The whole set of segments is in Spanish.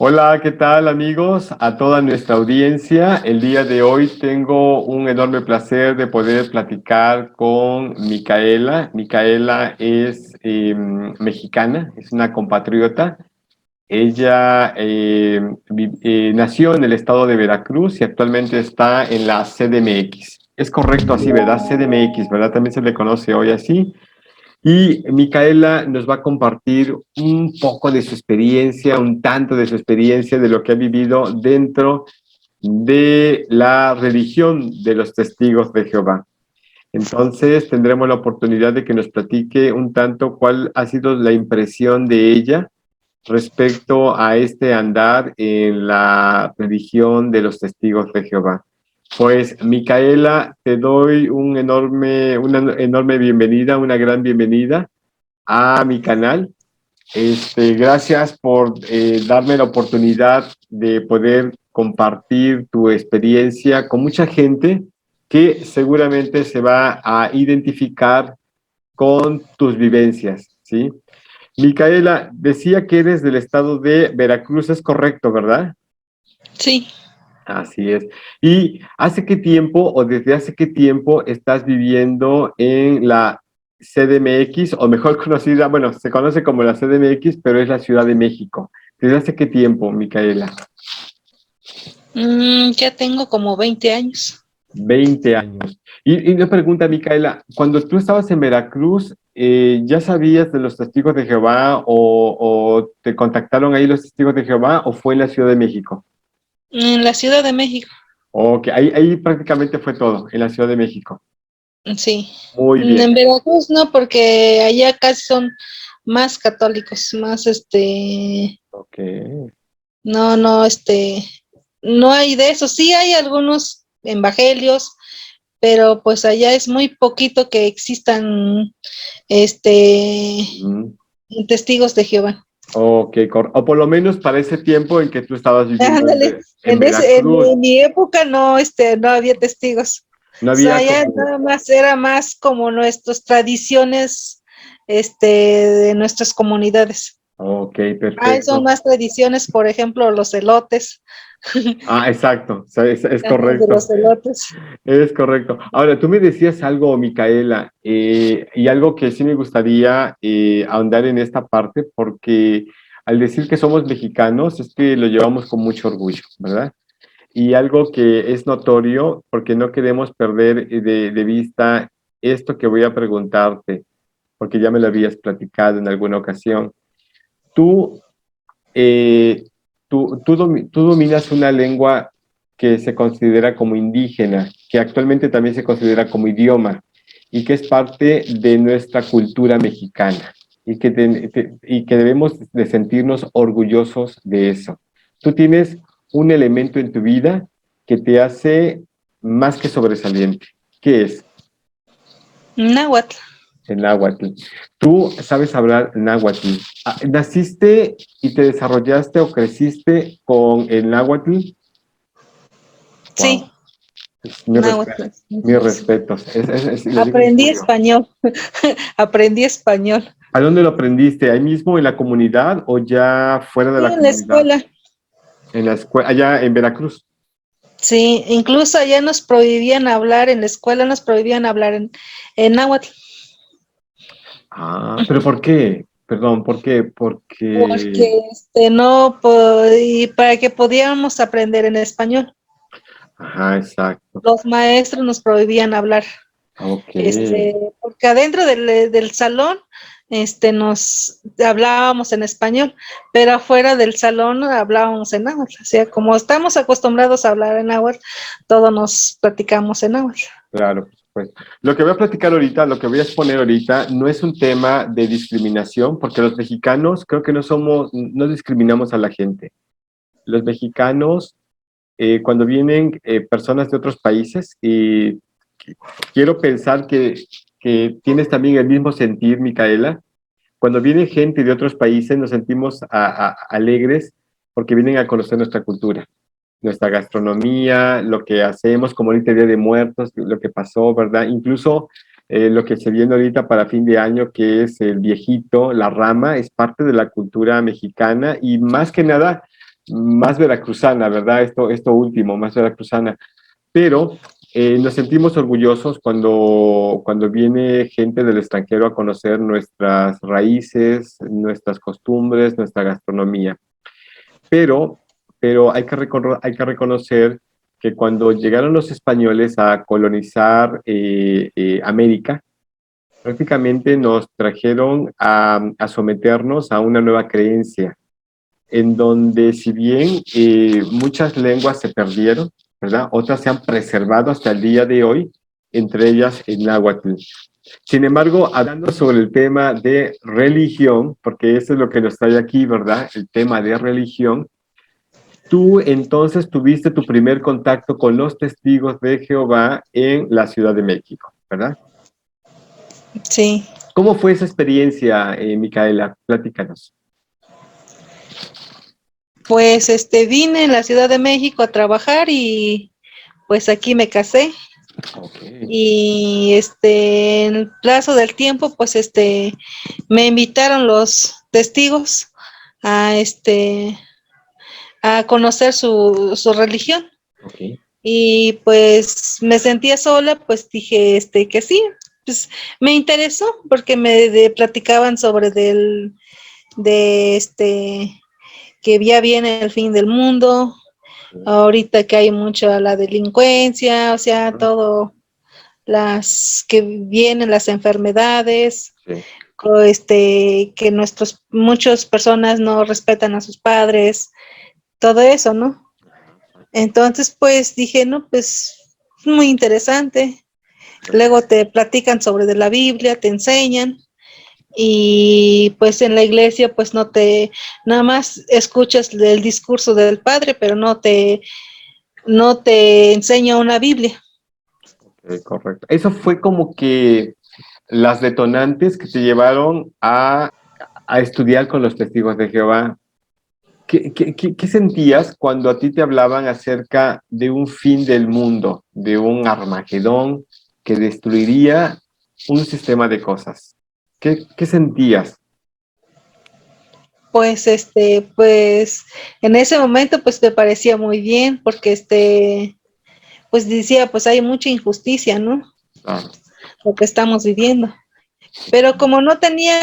Hola, ¿qué tal amigos? A toda nuestra audiencia. El día de hoy tengo un enorme placer de poder platicar con Micaela. Micaela es mexicana, es una compatriota. Ella nació en el estado de Veracruz y actualmente está en la CDMX. Es correcto así, ¿verdad? CDMX, ¿verdad? También se le conoce hoy así. Y Micaela nos va a compartir un poco de su experiencia, un tanto de su experiencia, de lo que ha vivido dentro de la religión de los testigos de Jehová. Entonces tendremos la oportunidad de que nos platique un tanto cuál ha sido la impresión de ella respecto a este andar en la religión de los testigos de Jehová. Pues, Micaela, te doy una enorme bienvenida, una gran bienvenida a mi canal. Gracias por darme la oportunidad de poder compartir tu experiencia con mucha gente que seguramente se va a identificar con tus vivencias, ¿sí? Micaela, decía que eres del estado de Veracruz, es correcto, ¿verdad? Sí. Así es. ¿Y hace qué tiempo o desde hace qué tiempo estás viviendo en la CDMX, o mejor conocida, bueno, se conoce como la CDMX, pero es la Ciudad de México? ¿Desde hace qué tiempo, Micaela? Ya tengo como 20 años. 20 años. Y una pregunta, Micaela, cuando tú estabas en Veracruz, ¿ya sabías de los testigos de Jehová o te contactaron ahí los testigos de Jehová o fue en la Ciudad de México? En la Ciudad de México, Ok, ahí prácticamente fue todo, en la Ciudad de México. sí. Muy bien. En Veracruz no, porque allá casi son más católicos, más Ok. no, no hay de eso. Sí hay algunos evangelios, pero pues allá es muy poquito que existan Mm. testigos de Jehová. Ok, o por lo menos para ese tiempo en que tú estabas viviendo Ándale, en en Veracruz, mi época no, no había testigos. no O sea, había ya como... nada más era más como nuestras tradiciones, de nuestras comunidades. Ok, Ah, son perfecto. más tradiciones, por ejemplo, los elotes. Ah, exacto, o sea, es Ajá, de correcto. los elotes. Es correcto. Ahora, tú me decías algo, Micaela, y algo que sí me gustaría ahondar en esta parte, porque al decir que somos mexicanos, es que lo llevamos con mucho orgullo, ¿verdad? Y algo que es notorio, porque no queremos perder de vista esto que voy a preguntarte, porque ya me lo habías platicado en alguna ocasión. Tú, eh, tú dominas una lengua que se considera como indígena, que actualmente también se considera como idioma y que es parte de nuestra cultura mexicana y que debemos de sentirnos orgullosos de eso. Tú tienes un elemento en tu vida que te hace más que sobresaliente. ¿Qué es? Náhuatl. El náhuatl. ¿Tú sabes hablar náhuatl? ¿Naciste y te desarrollaste o creciste con el náhuatl? Sí, Wow. Mi respeto, náhuatl. mis respetos. Lo digo en Aprendí serio. español. Aprendí español. ¿A dónde lo aprendiste? ¿Ahí mismo en la comunidad o ya fuera de Sí, la en la comunidad? escuela. En la escuela, allá en Veracruz. Sí, incluso allá nos prohibían hablar, en la escuela nos prohibían hablar en náhuatl. Ah, pero ¿por qué? Perdón, ¿por qué? Porque... Porque no, y para que pudiéramos aprender en español. Ajá, exacto. Los maestros nos prohibían hablar, Ok. porque adentro del salón, nos hablábamos en español, pero afuera del salón hablábamos en náhuatl. O sea, como estamos acostumbrados a hablar en náhuatl, todos nos platicamos en náhuatl. Claro, por supuesto. Lo que voy a platicar ahorita, lo que voy a exponer ahorita, no es un tema de discriminación, porque los mexicanos creo que no discriminamos a la gente. Los mexicanos, cuando vienen personas de otros países, y quiero pensar que tienes también el mismo sentir, Micaela. Cuando viene gente de otros países, nos sentimos alegres porque vienen a conocer nuestra cultura, nuestra gastronomía, lo que hacemos, como ahorita Día de Muertos, lo que pasó, ¿verdad? Incluso lo que se viene ahorita para fin de año, que es el viejito, la rama, es parte de la cultura mexicana y más que nada más veracruzana, ¿verdad? Esto último, más veracruzana. Pero nos sentimos orgullosos cuando viene gente del extranjero a conocer nuestras raíces, nuestras costumbres, nuestra gastronomía. Pero, pero hay que reconocer que cuando llegaron los españoles a colonizar América, prácticamente nos trajeron a someternos a una nueva creencia, en donde si bien muchas lenguas se perdieron, ¿verdad? Otras se han preservado hasta el día de hoy, entre ellas el náhuatl. Sin embargo, hablando sobre el tema de religión, porque eso es lo que nos trae aquí, ¿verdad? El tema de religión, tú entonces tuviste tu primer contacto con los testigos de Jehová en la Ciudad de México, ¿verdad? Sí. ¿Cómo fue esa experiencia, Micaela? Platícanos. Pues vine a la Ciudad de México a trabajar y pues aquí me casé. Okay. Y en el plazo del tiempo, pues me invitaron los testigos a a conocer su religión. Okay. Y pues me sentía sola, pues dije que sí, pues me interesó porque platicaban sobre de que ya viene el fin del mundo, ahorita que hay mucha la delincuencia, o sea, todo las que vienen las enfermedades, Sí. Que muchas personas no respetan a sus padres, todo eso, ¿no? Entonces, pues dije, no, pues muy interesante. Luego te platican sobre de la Biblia, te enseñan y pues en la iglesia pues nada más escuchas el discurso del padre, pero no te enseña una Biblia. Okay, correcto. Eso fue como que las detonantes que te llevaron a estudiar con los testigos de Jehová. ¿Qué sentías cuando a ti te hablaban acerca de un fin del mundo, de un Armagedón que destruiría un sistema de cosas? ¿Qué sentías? Pues pues en ese momento pues me parecía muy bien porque pues decía, pues hay mucha injusticia, ¿no? Claro. Lo que estamos viviendo. Pero como no tenía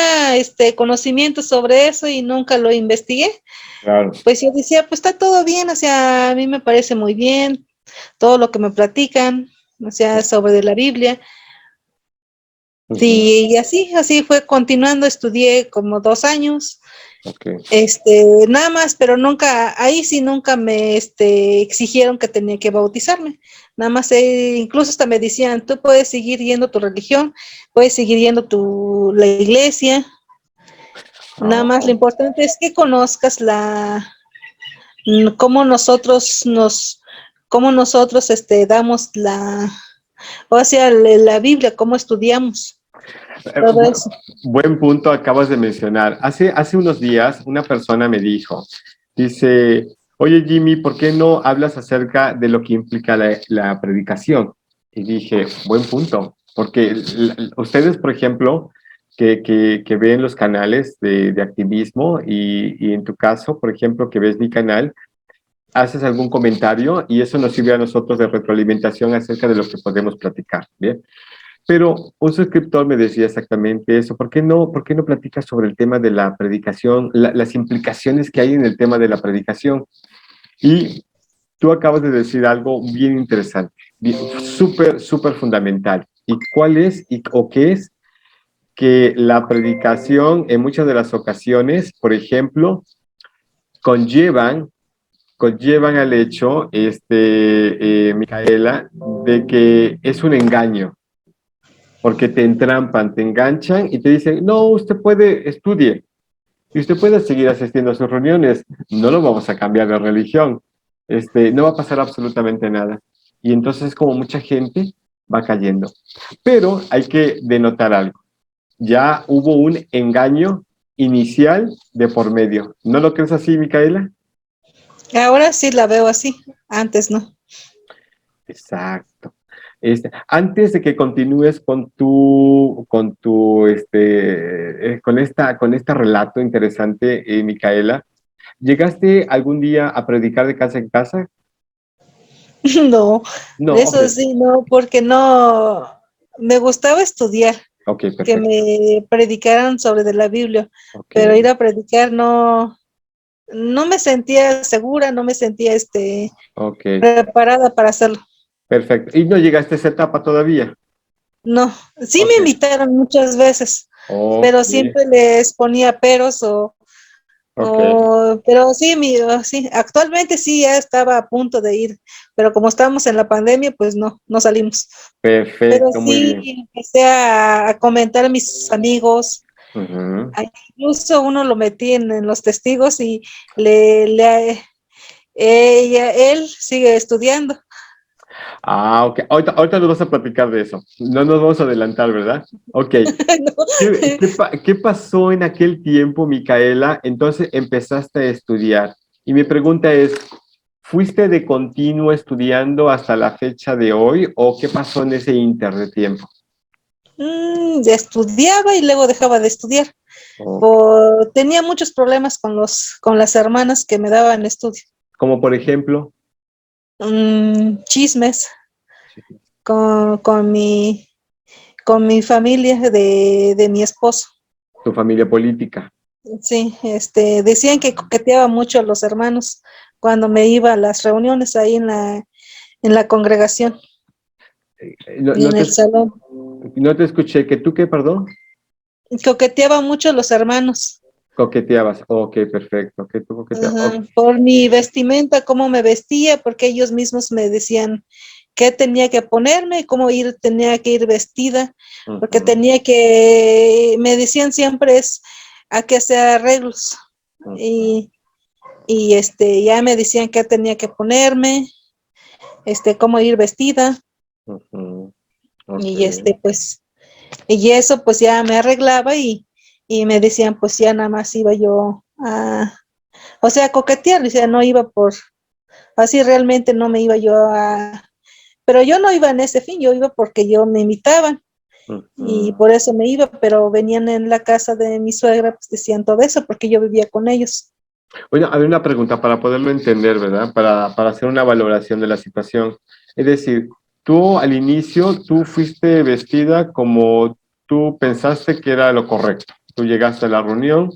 conocimiento sobre eso y nunca lo investigué, Claro. pues yo decía, pues está todo bien, o sea, a mí me parece muy bien todo lo que me platican, o sea, sobre de la Biblia. Sí, y así fue continuando, estudié como 2 años, Okay. nada más, pero nunca, ahí sí nunca me exigieron que tenía que bautizarme. Nada más, incluso hasta me decían, tú puedes seguir yendo tu religión, puedes seguir yendo la iglesia. Nada más lo importante es que conozcas cómo cómo nosotros damos o sea, la Biblia, cómo estudiamos todo eso. Buen punto acabas de mencionar. Hace unos días una persona me dice, oye Jimmy, ¿por qué no hablas acerca de lo que implica la predicación? Y dije, buen punto, porque ustedes, por ejemplo, que ven los canales de activismo y en tu caso, por ejemplo, que ves mi canal, haces algún comentario y eso nos sirve a nosotros de retroalimentación acerca de lo que podemos platicar, ¿bien? Pero un suscriptor me decía exactamente eso. Por qué no platicas sobre el tema de la predicación, las implicaciones que hay en el tema de la predicación? Y tú acabas de decir algo bien interesante, súper fundamental. ¿Y cuál es o qué es? Que la predicación en muchas de las ocasiones, por ejemplo, conllevan, conllevan al hecho, Micaela, de que es un engaño porque te entrampan, te enganchan y te dicen, no, usted puede, estudie, y usted puede seguir asistiendo a sus reuniones, no lo vamos a cambiar de religión, no va a pasar absolutamente nada. Y entonces como mucha gente va cayendo. Pero hay que denotar algo, ya hubo un engaño inicial de por medio. ¿No lo crees así, Micaela? Ahora sí la veo así, antes no. Exacto. Antes de que continúes con este relato interesante, Micaela, ¿Llegaste algún día a predicar de casa en casa? No, No, de ok, eso sí, no, porque no, me gustaba estudiar, ok, que perfecto, me predicaran sobre de la Biblia, ok, pero ir a predicar no, no me sentía segura, no me sentía ok, preparada para hacerlo. perfecto. ¿Y no llegaste a esa etapa todavía? No, sí me Ok, invitaron muchas veces, ok, pero siempre les ponía peros ok, pero sí, sí, actualmente sí ya estaba a punto de ir, pero como estábamos en la pandemia, pues no, no salimos. Pero perfecto, muy sí bien. empecé a comentar a mis amigos, Ujú. incluso uno lo metí en los testigos y él sigue estudiando. Ok. Ahorita nos vas a platicar de eso. No nos vamos a adelantar, ¿verdad? Ok. No. ¿Qué pasó en aquel tiempo, Micaela? Entonces empezaste a estudiar. Y mi pregunta es, ¿fuiste de continuo estudiando hasta la fecha de hoy o qué pasó en ese inter de tiempo? Estudiaba y luego dejaba de estudiar. Ok. Tenía muchos problemas con las hermanas que me daban estudio. Como por ejemplo, Chismes con, con mi, con mi familia de mi esposo. tu familia política. Sí, decían que coqueteaba mucho a los hermanos cuando me iba a las reuniones ahí en la congregación No, y en el salón. no te escuché, ¿que tú qué, perdón? Coqueteaba mucho a los hermanos. Coqueteabas. Ok, perfecto. Que tú coqueteabas. Ajá, por mi vestimenta, cómo me vestía, porque ellos mismos me decían qué tenía que ponerme, tenía que ir vestida, porque Ujú, me decían siempre es a que hacer arreglos ujú, y, ya me decían qué tenía que ponerme, cómo ir vestida ujú. Ok. y pues, y eso pues ya me arreglaba y me decían pues ya nada más iba yo o sea, coquetear, o sea, no iba así realmente no me iba yo pero yo no iba en ese fin, yo iba porque yo me invitaban y Ujú. por eso me iba, pero venían en la casa de mi suegra, pues decían todo eso porque yo vivía con ellos. Oye, a ver, una pregunta para poderlo entender, ¿verdad? Para hacer una valoración de la situación. Es decir, tú al inicio, tú fuiste vestida como tú pensaste que era lo correcto. Tú llegaste a la reunión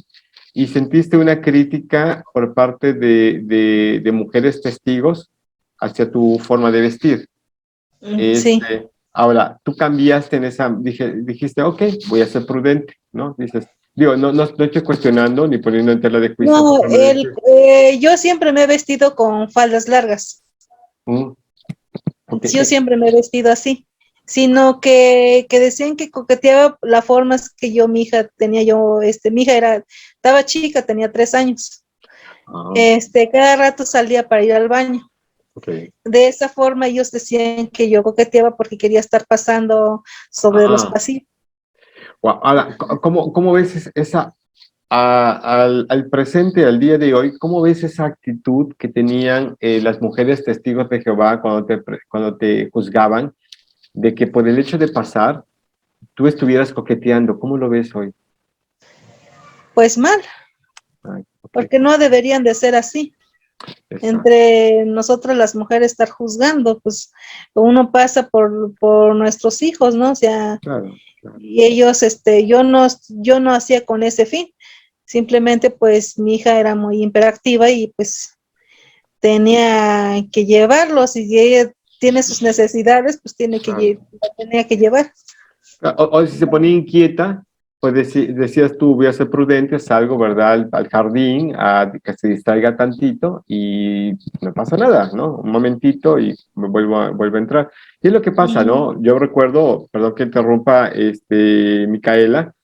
y sentiste una crítica por parte de mujeres testigos hacia tu forma de vestir. Sí. Ahora, tú cambiaste en esa, dijiste, ok, voy a ser prudente, ¿no? Dices, digo, no estoy cuestionando ni poniendo en tela de juicio tu No, forma de vestir. yo siempre me he vestido con faldas largas. Mm, ok, Yo siempre me he vestido así, sino que decían que coqueteaba la forma es que mi hija tenía mi hija estaba chica, tenía 3 años. ah, Cada rato salía para ir al baño. ok. De esa forma ellos decían que yo coqueteaba porque quería estar pasando sobre los Ah, pasillos. wow. Ahora, ¿cómo ves esa, al presente, al día de hoy, cómo ves esa actitud que tenían las mujeres testigos de Jehová cuando te juzgaban, de que por el hecho de pasar, tú estuvieras coqueteando? ¿Cómo lo ves hoy? Pues mal, Ay, ok, porque no deberían de ser así. exacto. Entre nosotros las mujeres estar juzgando, pues uno pasa por nuestros hijos, ¿no? O sea, Claro, claro. y ellos, yo no hacía con ese fin. Simplemente, pues mi hija era muy hiperactiva y pues tenía que llevarlos y si ella tiene sus necesidades, pues Claro. la tenía que llevar. O si se ponía inquieta, pues decías tú, voy a ser prudente, salgo, ¿verdad? Al jardín, a que se distraiga tantito y no pasa nada, ¿no? Un momentito y me vuelvo a entrar. Y es lo que pasa, Mm, ¿no? Yo recuerdo, perdón que interrumpa, Micaela,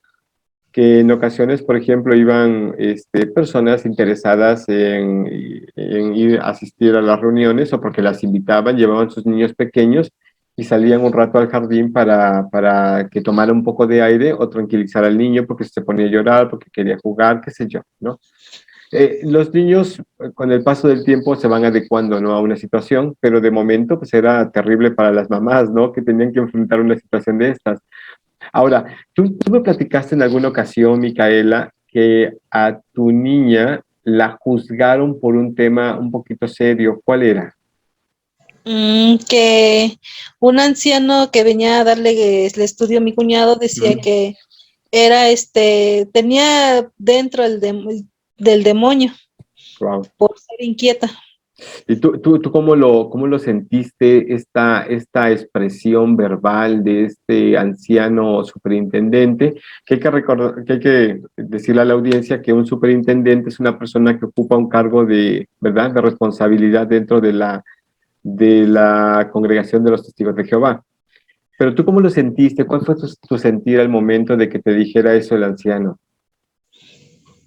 que en ocasiones, por ejemplo, iban personas interesadas en ir a asistir a las reuniones o porque las invitaban, llevaban sus niños pequeños y salían un rato al jardín para que tomara un poco de aire o tranquilizar al niño porque se ponía a llorar, porque quería jugar, qué sé yo, ¿no? Los niños con el paso del tiempo se van adecuando, ¿no? A una situación, pero de momento pues era terrible para las mamás, ¿no? Que tenían que enfrentar una situación de estas. Ahora, tú me platicaste en alguna ocasión, Micaela, que a tu niña la juzgaron por un tema un poquito serio. ¿Cuál era? Que un anciano que venía a darle el estudio a mi cuñado decía que era tenía dentro del demonio Wow. por ser inquieta. ¿Y tú cómo lo sentiste, esta expresión verbal de este anciano superintendente? Que hay que recordar, que hay que decirle a la audiencia que un superintendente es una persona que ocupa un cargo de, ¿verdad?, de responsabilidad dentro de la congregación de los testigos de Jehová. Pero tú, ¿cómo lo sentiste? ¿Cuál fue tu sentir al momento de que te dijera eso el anciano?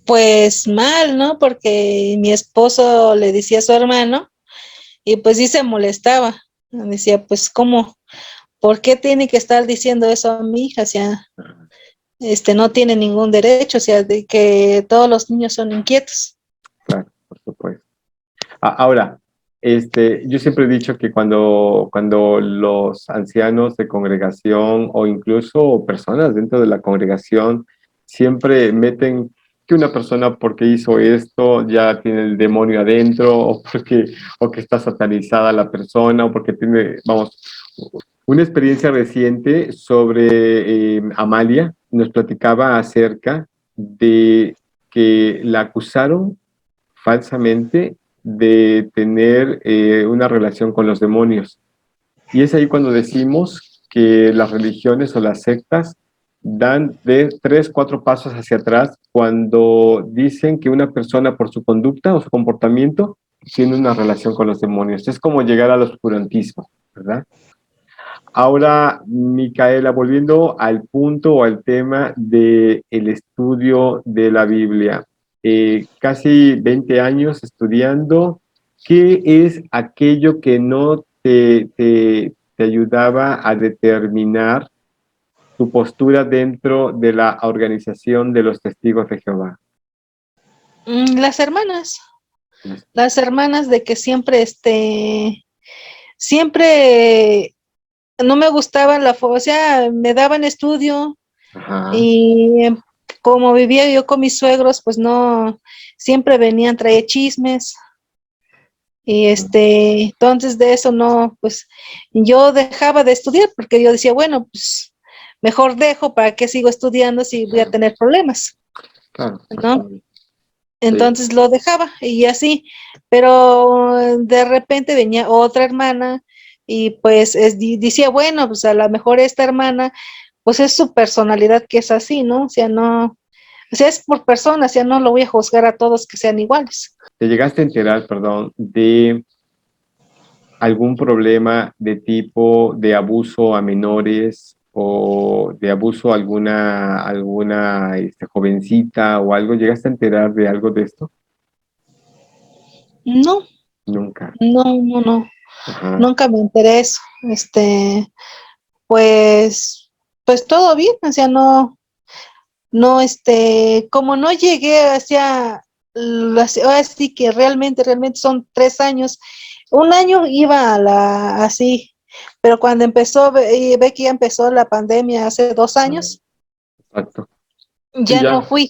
Pues mal, ¿no? Porque mi esposo le decía a su hermano y pues sí se molestaba. Decía, pues, ¿cómo? ¿Por qué tiene que estar diciendo eso a mi hija? O sea, no tiene ningún derecho, o sea, de que todos los niños son inquietos. Claro, por supuesto. Ahora, yo siempre he dicho que cuando los ancianos de congregación o incluso personas dentro de la congregación siempre meten que una persona porque hizo esto ya tiene el demonio adentro o que está satanizada la persona o porque tiene, vamos, una experiencia reciente sobre Amalia nos platicaba acerca de que la acusaron falsamente de tener una relación con los demonios. Y es ahí cuando decimos que las religiones o las sectas dan de 3, 4 pasos hacia atrás cuando dicen que una persona por su conducta o su comportamiento tiene una relación con los demonios. Es como llegar al oscurantismo, ¿verdad? Ahora, Micaela, volviendo al punto o al tema del estudio de la Biblia, casi 20 años estudiando, ¿qué es aquello que no te ayudaba a determinar tu postura dentro de la organización de los testigos de Jehová? Las hermanas de que siempre no me gustaba o sea, me daban estudio. Ajá. Y como vivía yo con mis suegros, pues no, siempre venían, traía chismes. Y entonces de eso no, pues yo dejaba de estudiar porque yo decía, bueno, pues mejor dejo, ¿para qué sigo estudiando si voy a tener problemas? Claro, ¿No? sí. Entonces lo dejaba y así, pero de repente venía otra hermana y pues decía, bueno, pues a lo mejor esta hermana, pues es su personalidad que es así, ¿no? O sea, no, o sea, es por persona, o sea, no lo voy a juzgar a todos que sean iguales. ¿Te llegaste a enterar, perdón, de algún problema de tipo de abuso a menores o de abuso a alguna jovencita o algo? ¿Llegaste a enterar de algo de esto? No, Nunca. no, Ajá. nunca me enteré eso. Pues, pues todo bien, o sea, no, no, como no llegué hacia, ahora sí que realmente son 3 años. Un año iba así, pero cuando empezó, ve que ya empezó la pandemia hace 2 años, Exacto. Sí, ya no ya. fui. Mm.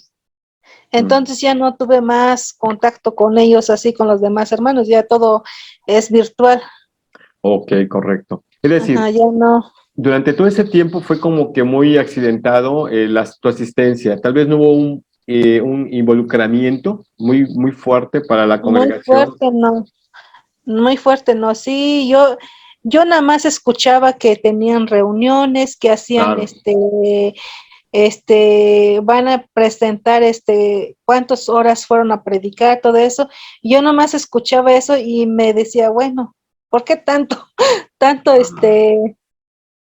Entonces ya no tuve más contacto con ellos, así con los demás hermanos, ya todo es virtual. Ok, correcto. Es decir, Ajá, ya no. durante todo ese tiempo fue como que muy accidentado tu asistencia. Tal vez no hubo un involucramiento muy fuerte para la Muy congregación. fuerte, no. Muy fuerte, no. Sí, yo nada más escuchaba que tenían reuniones, que hacían Claro. van a presentar cuántas horas fueron a predicar, todo eso. Yo nomás escuchaba eso y me decía, bueno, ¿por qué tanto, tanto,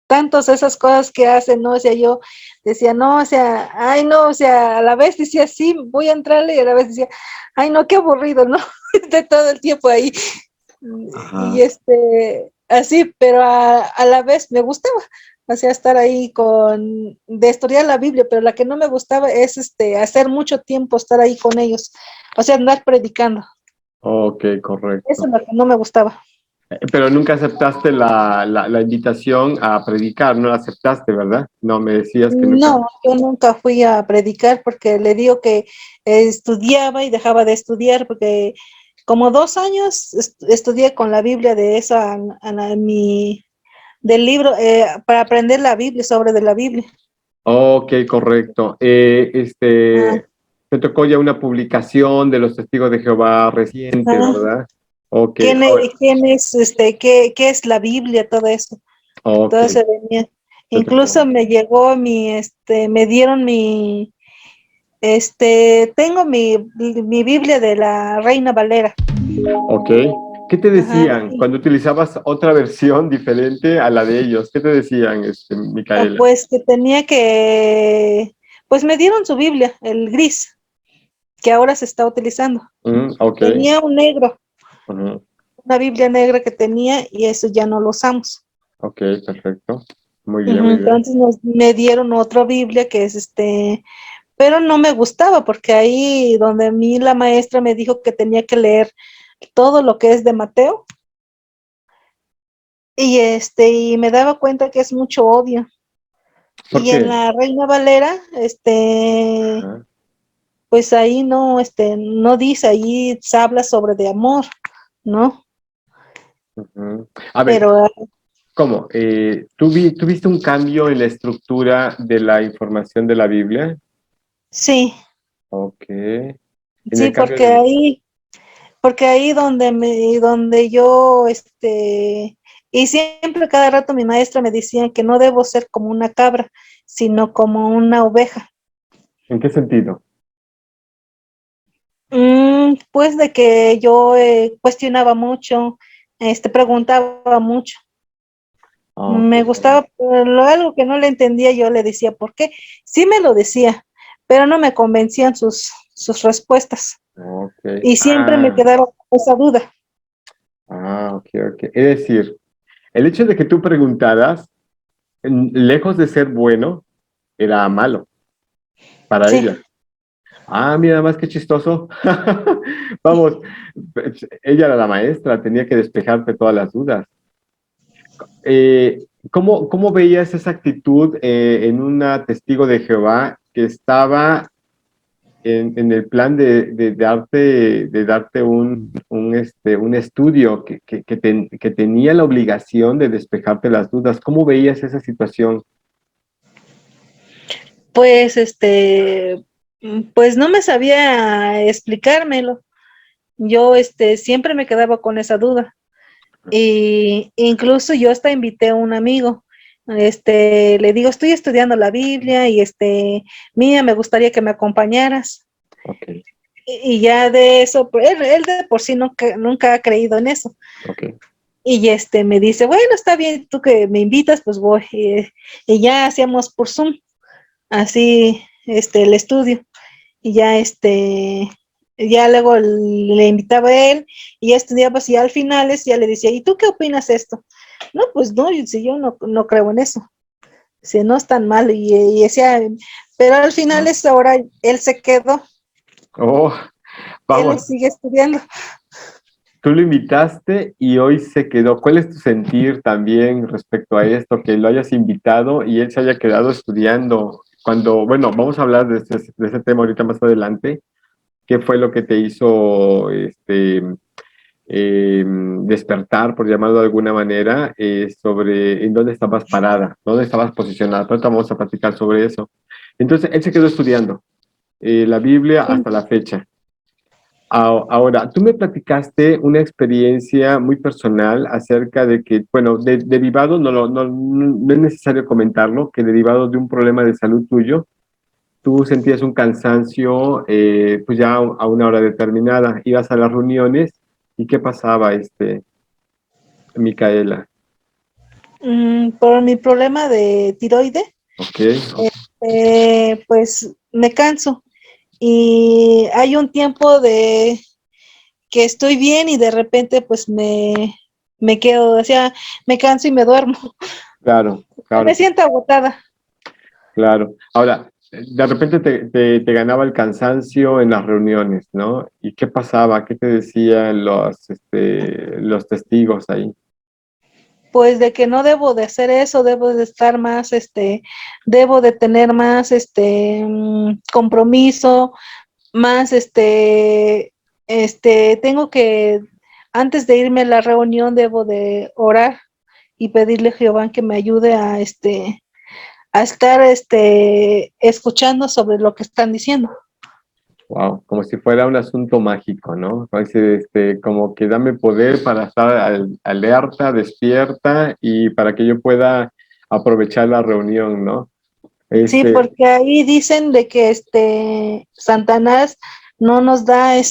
tantos esas cosas que hacen, ¿no? O sea, yo decía, no, o sea, ay, no, o sea, a la vez decía, sí, voy a entrarle, y a la vez decía, ay, no, qué aburrido, ¿no? De todo el tiempo ahí. Y Ajá. así, pero a la vez me gustaba, o sea, estar ahí de estudiar la Biblia, pero la que no me gustaba es hacer mucho tiempo estar ahí con ellos, o sea, andar predicando. Ok, Eso correcto. es lo que no me gustaba. Pero nunca aceptaste la invitación a predicar, no la aceptaste, ¿verdad? No, me decías que nunca. No, yo nunca fui a predicar porque le digo que estudiaba y dejaba de estudiar porque como 2 años estudié con la Biblia de esa, del libro, para aprender la Biblia, sobre de la Biblia. Ok, correcto. Ah, Te tocó ya una publicación de los Testigos de Jehová reciente, ah, ¿verdad? Ok, ahora, ¿quién es, qué es la Biblia? Todo eso. ok, Entonces venía. te Incluso tocó. me llegó me dieron tengo mi Biblia de la Reina Valera. Ok. ¿Qué te Ajá. decían cuando utilizabas otra versión diferente a la de ellos? ¿Qué te decían, Micaela? Pues que pues me dieron su Biblia, el gris, que ahora se está utilizando. Ok. Tenía un negro, Ujú. una Biblia negra que tenía y eso ya no lo usamos. Ok, perfecto. Muy bien, Ujú. muy bien. Entonces me dieron otra Biblia que es pero no me gustaba porque ahí donde a mí la maestra me dijo que tenía que leer todo lo que es de Mateo y me daba cuenta que es mucho odio. ¿Por Y en qué? la Reina Valera, Ajá. pues ahí no dice, ahí se habla sobre de amor, ¿no? Ujú. A ver, Pero ¿cómo? ¿Tú viste un cambio en la estructura de la información de la Biblia? sí, Ok. En sí, el cambio de... porque ahí donde yo, y siempre cada rato mi maestra me decía que no debo ser como una cabra, sino como una oveja. ¿En qué sentido? Pues de que yo cuestionaba mucho, preguntaba mucho. Ok. Me gustaba, algo que no le entendía, yo le decía por qué. Sí me lo decía, pero no me convencían sus respuestas. Ok. Y siempre me quedaba con esa duda. Ok, ok. Es decir, el hecho de que tú preguntaras, lejos de ser bueno, era malo para Sí. ella. Mira más que chistoso. Vamos, ella era la maestra, tenía que despejarte todas las dudas. ¿Cómo veías esa actitud en una testigo de Jehová que estaba en el plan de darte un estudio que tenía la obligación de despejarte las dudas? ¿Cómo veías esa situación? Pues pues no me sabía explicármelo. Yo siempre me quedaba con esa duda. Y incluso yo hasta invité a un amigo. Le digo, estoy estudiando la Biblia y mía, me gustaría que me acompañaras. Ok, Y ya de eso, pues, él de por sí nunca ha creído en eso. ok. Y me dice, bueno, está bien, tú que me invitas, pues voy. Y ya hacíamos por Zoom, así, el estudio. Y ya luego le invitaba a él y ya estudiaba y al finales ya le decía, ¿y tú qué opinas de esto? No, pues no, yo no creo en eso. Si no es tan mal. Y decía, pero al final Ah. es ahora él se quedó, Oh, él vamos, sigue estudiando. tú lo invitaste y hoy se quedó. ¿Cuál es tu sentir también respecto a esto, que lo hayas invitado y él se haya quedado estudiando? Bueno, vamos a hablar de ese tema ahorita más adelante. ¿Qué fue lo que te hizo despertar, por llamarlo de alguna manera, sobre en dónde estabas parada, dónde estabas posicionada? Pronto vamos a platicar sobre eso. Entonces, él se quedó estudiando la Biblia Sí. hasta la fecha. Ahora, tú me platicaste una experiencia muy personal acerca de que, bueno, derivado, no es necesario comentarlo, que derivado de un problema de salud tuyo, tú sentías un cansancio, pues ya a una hora determinada, ibas a las reuniones y ¿qué pasaba, Micaela? Por mi problema de tiroide, Ok, pues me canso y hay un tiempo de que estoy bien y de repente pues me quedo, o sea, me canso y me duermo. claro, Me claro, siento agotada. claro. Ahora, de repente te ganaba el cansancio en las reuniones, ¿no? ¿Y qué pasaba? ¿Qué te decían los testigos ahí? pues de que no debo de hacer eso, debo de estar más, debo de tener más, compromiso, más, tengo que, antes de irme a la reunión, debo de orar y pedirle a Jehová que me ayude a estar, escuchando sobre lo que están diciendo. Wow, como si fuera un asunto mágico, ¿no? Como como que dame poder para estar alerta, despierta y para que yo pueda aprovechar la reunión, ¿no? Sí, Este, porque ahí dicen de que Satanás no nos da, él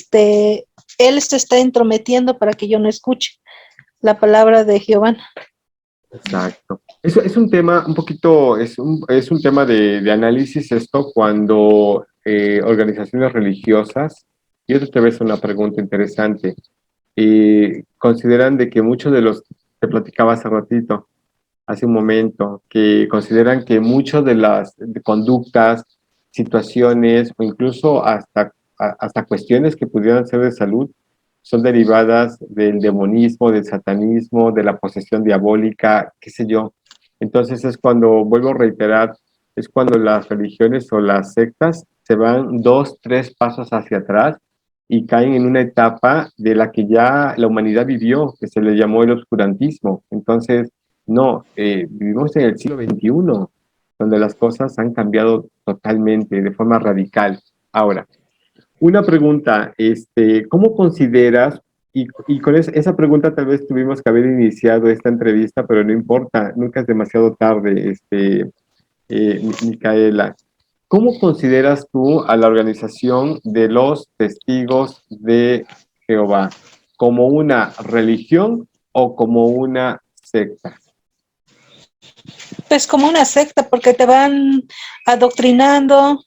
se está intrometiendo para que yo no escuche la palabra de Jehová. exacto. Eso es un tema un poquito, es un tema de análisis esto cuando organizaciones religiosas, y esto te ves una pregunta interesante, consideran de que muchos de los que platicaba hace ratito, hace un momento, que consideran que muchas de las conductas, situaciones o incluso hasta cuestiones que pudieran ser de salud son derivadas del demonismo, del satanismo, de la posesión diabólica, qué sé yo. Entonces es cuando, vuelvo a reiterar, es cuando las religiones o las sectas se van dos, tres pasos hacia atrás y caen en una etapa de la que ya la humanidad vivió, que se le llamó el oscurantismo. Entonces, no, vivimos en el siglo XXI, donde las cosas han cambiado totalmente, de forma radical. Ahora, una pregunta, ¿cómo consideras, y con esa pregunta tal vez tuvimos que haber iniciado esta entrevista, pero no importa, nunca es demasiado tarde, Micaela, ¿cómo consideras tú a la organización de los testigos de Jehová? ¿Como una religión o como una secta? Pues como una secta, porque te van adoctrinando.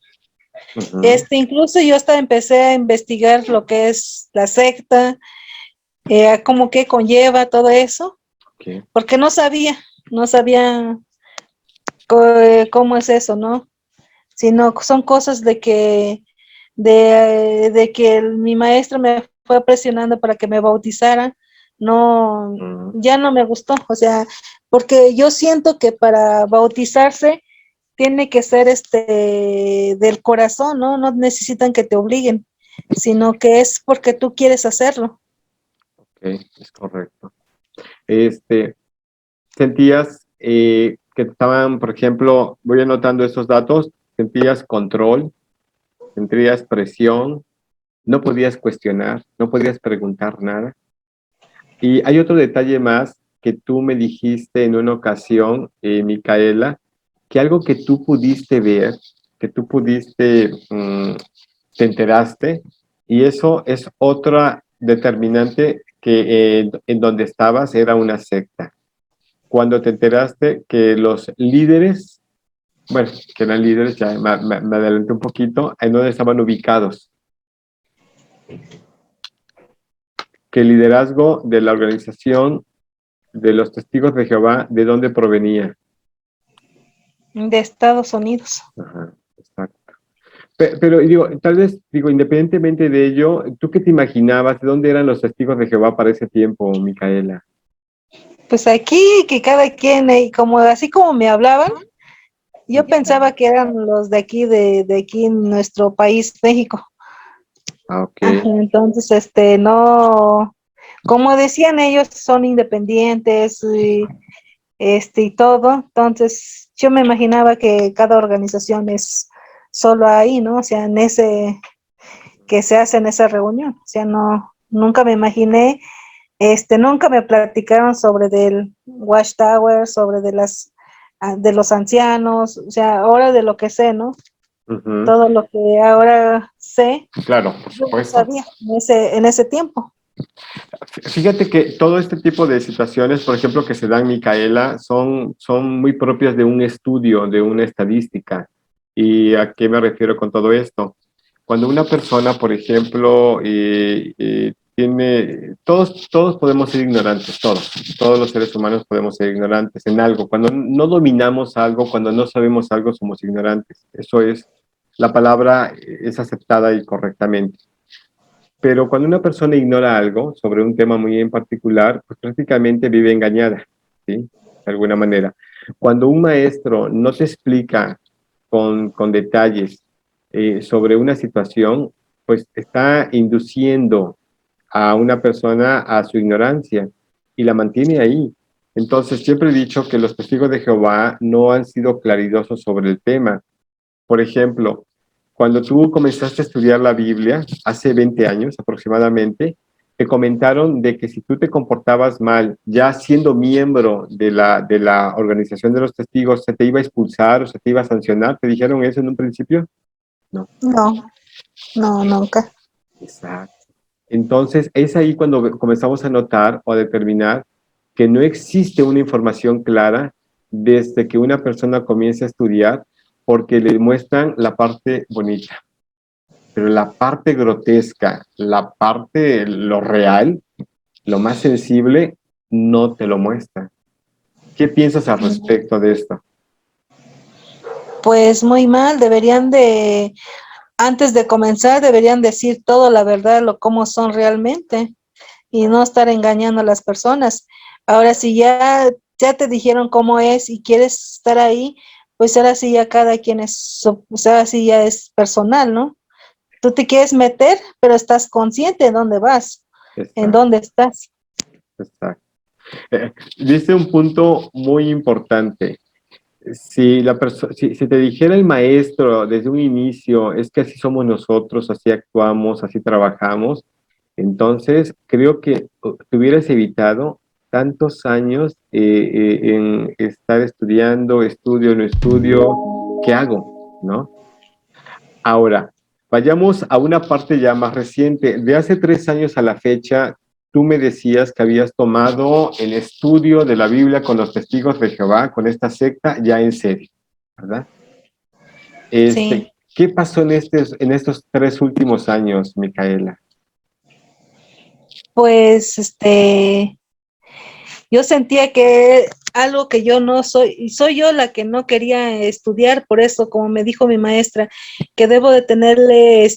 Ujú, Incluso yo hasta empecé a investigar lo que es la secta, cómo que conlleva todo eso, ok, porque no sabía cómo es eso, ¿no? Sino son cosas de que mi maestro me fue presionando para que me bautizara, no, ujú, ya no me gustó, o sea, porque yo siento que para bautizarse tiene que ser del corazón, ¿no? No necesitan que te obliguen, sino que es porque tú quieres hacerlo. ok, es correcto. Este, ¿Sentías que estaban, por ejemplo, voy anotando estos datos, sentías control, sentías presión, no podías cuestionar, no podías preguntar nada? Y hay otro detalle más que tú me dijiste en una ocasión, Micaela, que algo que tú pudiste ver, que tú pudiste, te enteraste, y eso es otra determinante que en donde estabas era una secta. Cuando te enteraste que los líderes, bueno, que eran líderes, ya me adelanté un poquito, en donde estaban ubicados, que el liderazgo de la organización de los testigos de Jehová, ¿de dónde provenía? De Estados Unidos. Ajá, exacto. Pero, digo, tal vez, digo, independientemente de ello, ¿tú qué te imaginabas? ¿De dónde eran los testigos de Jehová para ese tiempo, Micaela? Pues aquí que cada quien, como así como me hablaban, yo pensaba que eran los de aquí, de aquí en nuestro país, México. Ah, Ajá, ok, entonces, no, como decían ellos, son independientes y todo. Entonces, yo me imaginaba que cada organización es solo ahí, ¿no? O sea, en ese, que se hace en esa reunión. O sea, no, nunca me imaginé, nunca me platicaron sobre del Watchtower, sobre de los ancianos, o sea, ahora de lo que sé, ¿no? ujú, Todo lo que ahora sé, claro, por yo no supuesto. sabía en ese tiempo. Fíjate que todo este tipo de situaciones, por ejemplo, que se dan, Micaela, son muy propias de un estudio, de una estadística. ¿Y a qué me refiero con todo esto? Cuando una persona, por ejemplo, todos podemos ser ignorantes, todos los seres humanos podemos ser ignorantes en algo. Cuando no dominamos algo, cuando no sabemos algo, somos ignorantes. Eso es, la palabra es aceptada y correctamente. Pero cuando una persona ignora algo sobre un tema muy en particular, pues prácticamente vive engañada. ¿sí? De alguna manera. Cuando un maestro no te explica con detalles sobre una situación, pues está induciendo a una persona a su ignorancia y la mantiene ahí. Entonces, siempre he dicho que los testigos de Jehová no han sido claridosos sobre el tema. Por ejemplo, cuando tú comenzaste a estudiar la Biblia, hace 20 años aproximadamente, te comentaron de que si tú te comportabas mal, ya siendo miembro de la organización de los testigos, se te iba a expulsar o se te iba a sancionar. ¿Te dijeron eso en un principio? No. No, no, nunca. Exacto. Entonces, es ahí cuando comenzamos a notar o a determinar que no existe una información clara desde que una persona comienza a estudiar, porque le muestran la parte bonita, pero la parte grotesca, la parte, lo real, lo más sensible, no te lo muestra. ¿Qué piensas al respecto de esto? Pues muy mal, deberían de, antes de comenzar, deberían decir todo la verdad, lo cómo son realmente y no estar engañando a las personas. Ahora, si ya te dijeron cómo es y quieres estar ahí, pues ahora sí ya cada quien es, o sea, así ya es personal, ¿no? Tú te quieres meter, pero estás consciente de dónde vas, en Exacto, dónde estás. exacto. Dice un punto muy importante. Si te dijera el maestro desde un inicio, es que así somos nosotros, así actuamos, así trabajamos, entonces creo que te hubieras evitado tantos años en estar estudiando, estudio, no estudio, ¿qué hago? ¿No? Ahora, vayamos a una parte ya más reciente. De hace 3 años a la fecha, tú me decías que habías tomado el estudio de la Biblia con los testigos de Jehová, con esta secta, ya en serio, ¿verdad? Sí, ¿Qué pasó en estos 3 últimos años, Micaela? pues yo sentía que algo que yo no soy, y soy yo la que no quería estudiar, por eso, como me dijo mi maestra, que debo de tenerle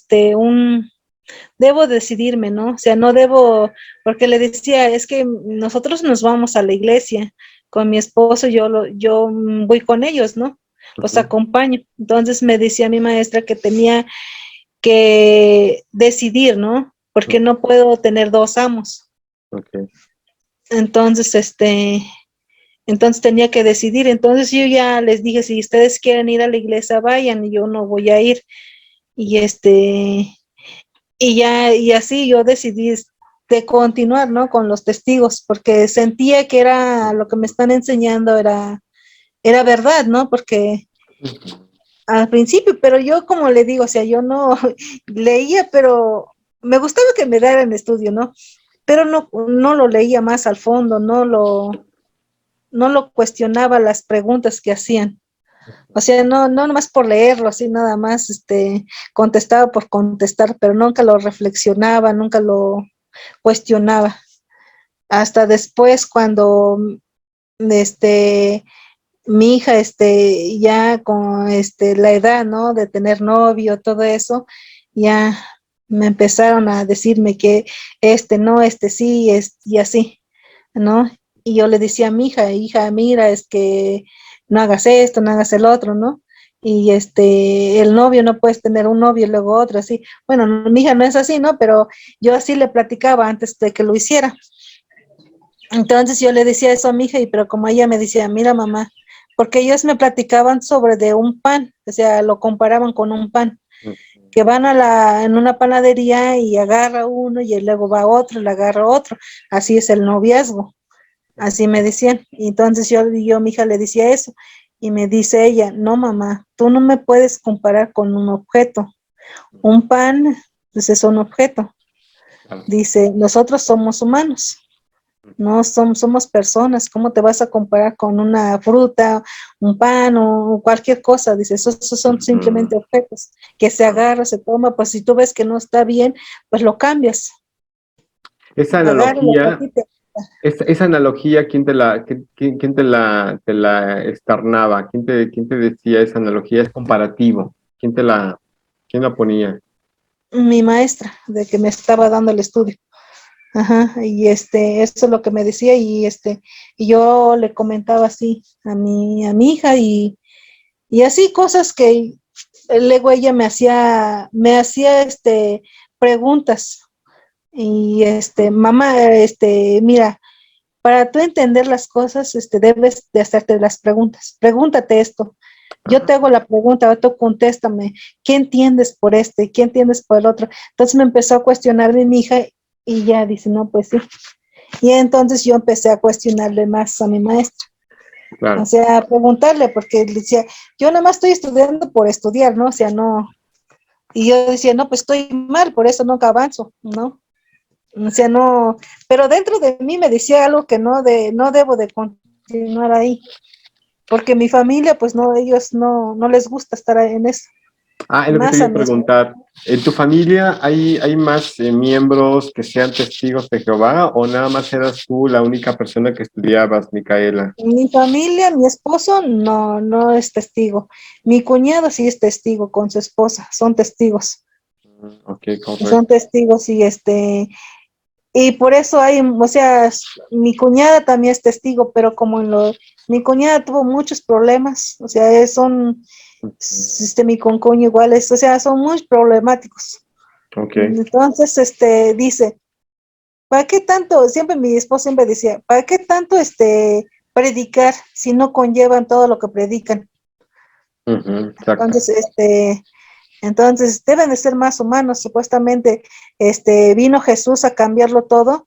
debo decidirme, ¿no? O sea, no debo, porque le decía, es que nosotros nos vamos a la iglesia con mi esposo, yo voy con ellos, ¿no? Los Ujú. acompaño. Entonces me decía mi maestra que tenía que decidir, ¿no? Porque no puedo tener dos amos. Ok. Entonces, entonces tenía que decidir. Entonces yo ya les dije, si ustedes quieren ir a la iglesia, vayan, y yo no voy a ir. Y y así yo decidí de continuar, ¿no? Con los testigos, porque sentía que era lo que me están enseñando era verdad, ¿no? Porque al principio, pero yo como le digo, o sea, yo no leía, pero me gustaba que me dieran estudio, ¿no? Pero no lo leía más al fondo, no lo cuestionaba las preguntas que hacían. O sea, no nomás por leerlo, así nada más, contestaba por contestar, pero nunca lo reflexionaba, nunca lo cuestionaba. Hasta después, cuando este, mi hija, ya con la edad, ¿no? De tener novio, todo eso, ya me empezaron a decirme que no, sí, y así, ¿no? Y yo le decía a mi hija, mira, es que no hagas esto, no hagas el otro, ¿no? Y el novio, no puedes tener un novio y luego otro, así. Bueno, mi hija no es así, ¿no? Pero yo así le platicaba antes de que lo hiciera. Entonces yo le decía eso a mi hija, pero como ella me decía, mira mamá, porque ellos me platicaban sobre de un pan, o sea, lo comparaban con un pan, que van en una panadería y agarra uno y luego va otro, le agarra otro, así es el noviazgo, así me decían. Y entonces yo a mi hija le decía eso, y me dice ella, no mamá, tú no me puedes comparar con un objeto, un pan, pues es un objeto, dice, nosotros somos humanos. No somos personas, ¿cómo te vas a comparar con una fruta, un pan o cualquier cosa? Dice, esos son simplemente objetos que se agarra, se toma, pues si tú ves que no está bien, pues lo cambias. Esa Agarra lo que a analogía, ti te... esa analogía, ¿quién te la externaba? ¿Quién te decía esa analogía? Es comparativo. ¿Quién la ponía? Mi maestra, de que me estaba dando el estudio. Ajá, y eso es lo que me decía, y yo le comentaba así a mi hija, y así cosas que luego ella me hacía preguntas, y mamá, mira, para tú entender las cosas, debes de hacerte las preguntas. Pregúntate esto. Yo Ajá. te hago la pregunta, ahora tú contéstame. ¿Qué entiendes por este? ¿Qué entiendes por el otro? Entonces me empezó a cuestionar mi hija y ya dice, no, pues sí. Y entonces yo empecé a cuestionarle más a mi maestra. O Claro. sea, a preguntarle, porque le decía, yo nada más estoy estudiando por estudiar, ¿no? O sea, no. Y yo decía, no, pues estoy mal, por eso nunca avanzo, ¿no? O sea, no, pero dentro de mí me decía algo que no debo de continuar ahí, porque mi familia, pues no, ellos no les gusta estar en eso, Es lo que te más iba a a mi esposo. preguntar. ¿En tu familia hay más miembros que sean testigos de Jehová o nada más eras tú la única persona que estudiabas, Micaela? Mi familia, mi esposo no es testigo. Mi cuñado sí es testigo con su esposa, son testigos. Ok, Son correcto. testigos y por eso o sea, mi cuñada también es testigo, pero mi cuñada tuvo muchos problemas, o sea, mi concuño igual o sea, son muy problemáticos. Ok. Entonces, dice, ¿para qué tanto? Siempre mi esposo siempre decía, ¿para qué tanto predicar si no conllevan todo lo que predican? Ujú, exacto. Entonces, entonces deben de ser más humanos, supuestamente, vino Jesús a cambiarlo todo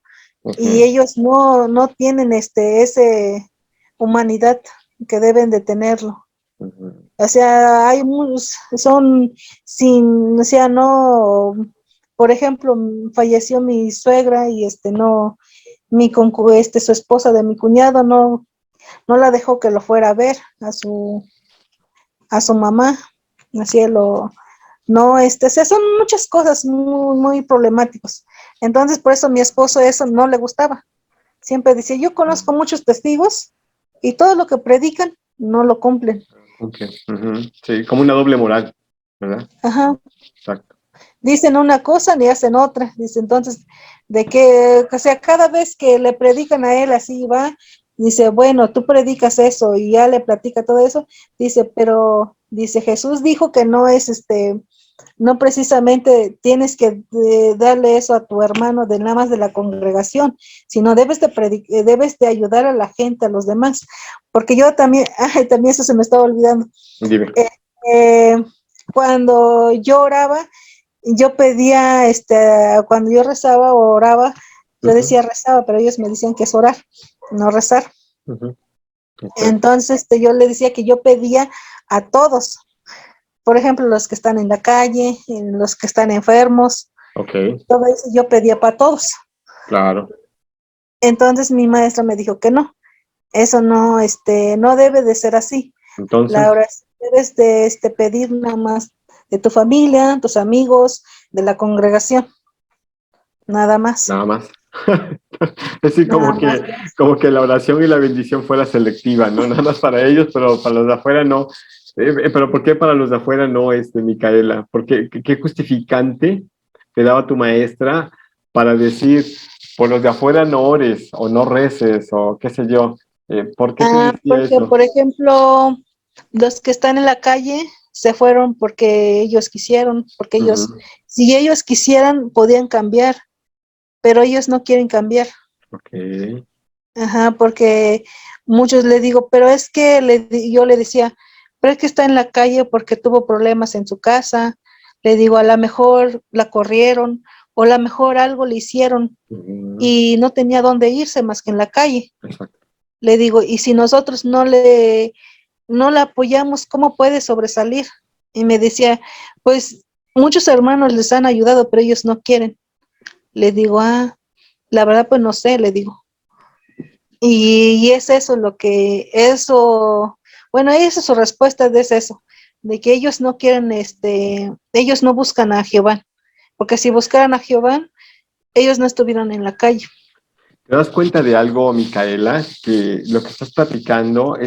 y Ujú, ellos no tienen ese humanidad que deben de tenerlo. ujú, O sea, hay muchos, o sea, no, por ejemplo, falleció mi suegra y no, su esposa de mi cuñado no la dejó que lo fuera a ver a su mamá, así no, o sea, son muchas cosas muy, muy problemáticas. Entonces, por eso mi esposo eso no le gustaba. Siempre decía, yo conozco muchos testigos y todo lo que predican no lo cumplen. ok, ujú. Sí, como una doble moral, ¿verdad? Ajá. Exacto. Dicen una cosa ni hacen otra. Dice, entonces, o sea, cada vez que le predican a él así va, dice, bueno, tú predicas eso y ya le platica todo eso, dice, pero, dice, Jesús dijo que no precisamente tienes que darle eso a tu hermano de nada más de la congregación, sino debes de ayudar a la gente, a los demás, porque yo también, también eso se me estaba olvidando. Dime. Eh, eh, Cuando yo oraba, yo pedía, cuando yo rezaba o oraba, yo Ujú, decía rezaba, pero ellos me decían que es orar, no rezar. ujú, ok, Entonces yo le decía que yo pedía a todos, por ejemplo, los que están en la calle, los que están enfermos, ok, todo eso yo pedía para todos. claro. Entonces mi maestra me dijo que no, eso no debe de ser así. La Entonces, oración debes de pedir nada más de tu familia, tus amigos, de la congregación, nada más, nada más. Es decir, nada como más. como que la oración y la bendición fuera selectiva, ¿no? Nada más para ellos, pero para los de afuera no. Pero ¿por qué para los de afuera no, Micaela? ¿Qué justificante te daba tu maestra para decir, por los de afuera no ores o no reces o qué sé yo? ¿Por qué te decía Porque, eso? por ejemplo, los que están en la calle se fueron porque ellos quisieron, porque Ujú, si ellos quisieran, podían cambiar, pero ellos no quieren cambiar. ok. Ajá, porque muchos le digo, pero es que yo le decía, pero es que está en la calle porque tuvo problemas en su casa. Le digo, a lo mejor la corrieron o a lo mejor algo le hicieron Ujú, y no tenía dónde irse más que en la calle. exacto. Le digo, y si nosotros no la apoyamos, ¿cómo puede sobresalir? Y me decía, pues muchos hermanos les han ayudado, pero ellos no quieren. Le digo, la verdad, pues no sé, le digo. Y es eso bueno, esa es su respuesta, es eso, de que ellos no quieren, ellos no buscan a Jehová, porque si buscaran a Jehová, ellos no estuvieran en la calle. ¿Te das cuenta de algo, Micaela? Que lo que estás platicando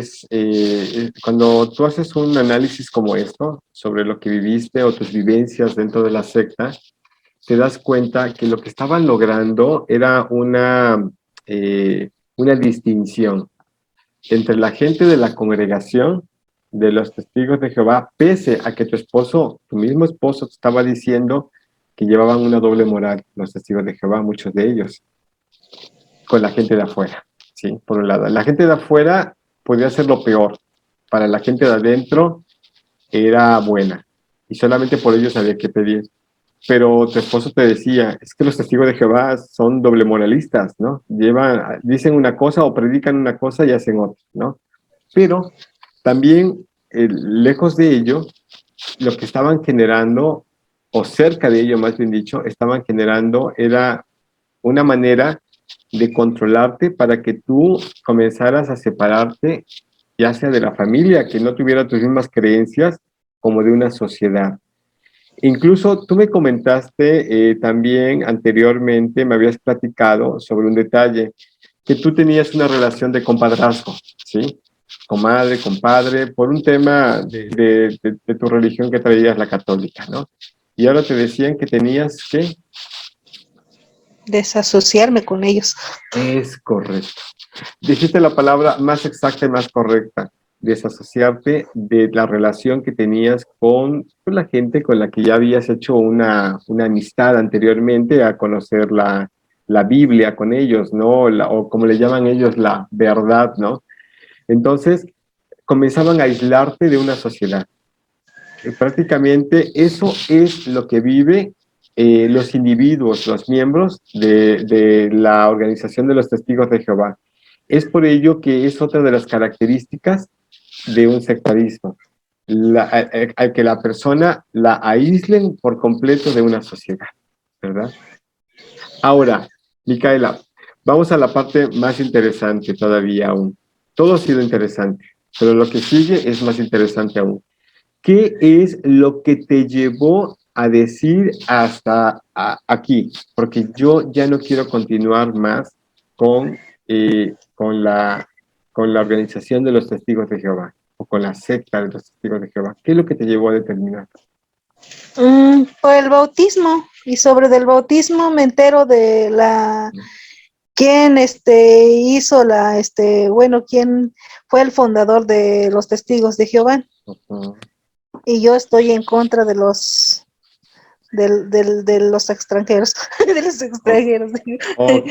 cuando tú haces un análisis como esto, sobre lo que viviste o tus vivencias dentro de la secta, te das cuenta que lo que estaban logrando era una distinción entre la gente de la congregación, de los testigos de Jehová, pese a que tu mismo esposo, te estaba diciendo que llevaban una doble moral, los testigos de Jehová, muchos de ellos, con la gente de afuera, ¿sí? Por un lado, la gente de afuera podía ser lo peor, para la gente de adentro era buena, y solamente por ellos había que pedir. Pero tu esposo te decía, es que los testigos de Jehová son doble moralistas, ¿no? Dicen una cosa o predican una cosa y hacen otra, ¿no? Pero también, lejos de ello, lo que estaban generando, o cerca de ello más bien dicho, estaban generando era una manera de controlarte para que tú comenzaras a separarte, ya sea de la familia, que no tuviera tus mismas creencias, como de una sociedad. Incluso tú me comentaste también anteriormente, me habías platicado sobre un detalle, que tú tenías una relación de compadrazgo, ¿sí? Comadre, compadre, por un tema de tu religión que traías, la católica, ¿no? Y ahora te decían que tenías que... Desasociarme con ellos. Es correcto. Dijiste la palabra más exacta y más correcta, desasociarte de la relación que tenías con la gente con la que ya habías hecho una amistad anteriormente, a conocer la Biblia con ellos, ¿no? O como le llaman ellos, la verdad, ¿no? Entonces, comenzaban a aislarte de una sociedad. Prácticamente eso es lo que vive los individuos, los miembros de la Organización de los Testigos de Jehová. Es por ello que es otra de las características de un sectarismo, al que la persona la aíslen por completo de una sociedad, ¿verdad? Ahora, Micaela, vamos a la parte más interesante todavía aún. Todo ha sido interesante, pero lo que sigue es más interesante aún. ¿Qué es lo que te llevó a decir hasta aquí? Porque yo ya no quiero continuar más con, con la organización de los testigos de Jehová o con la secta de los testigos de Jehová. ¿Qué es lo que te llevó a determinar? Por el bautismo, y sobre del bautismo me entero de quién hizo quién fue el fundador de los Testigos de Jehová. Uh-huh. Y yo estoy en contra de los de los extranjeros, de los extranjeros. Ok,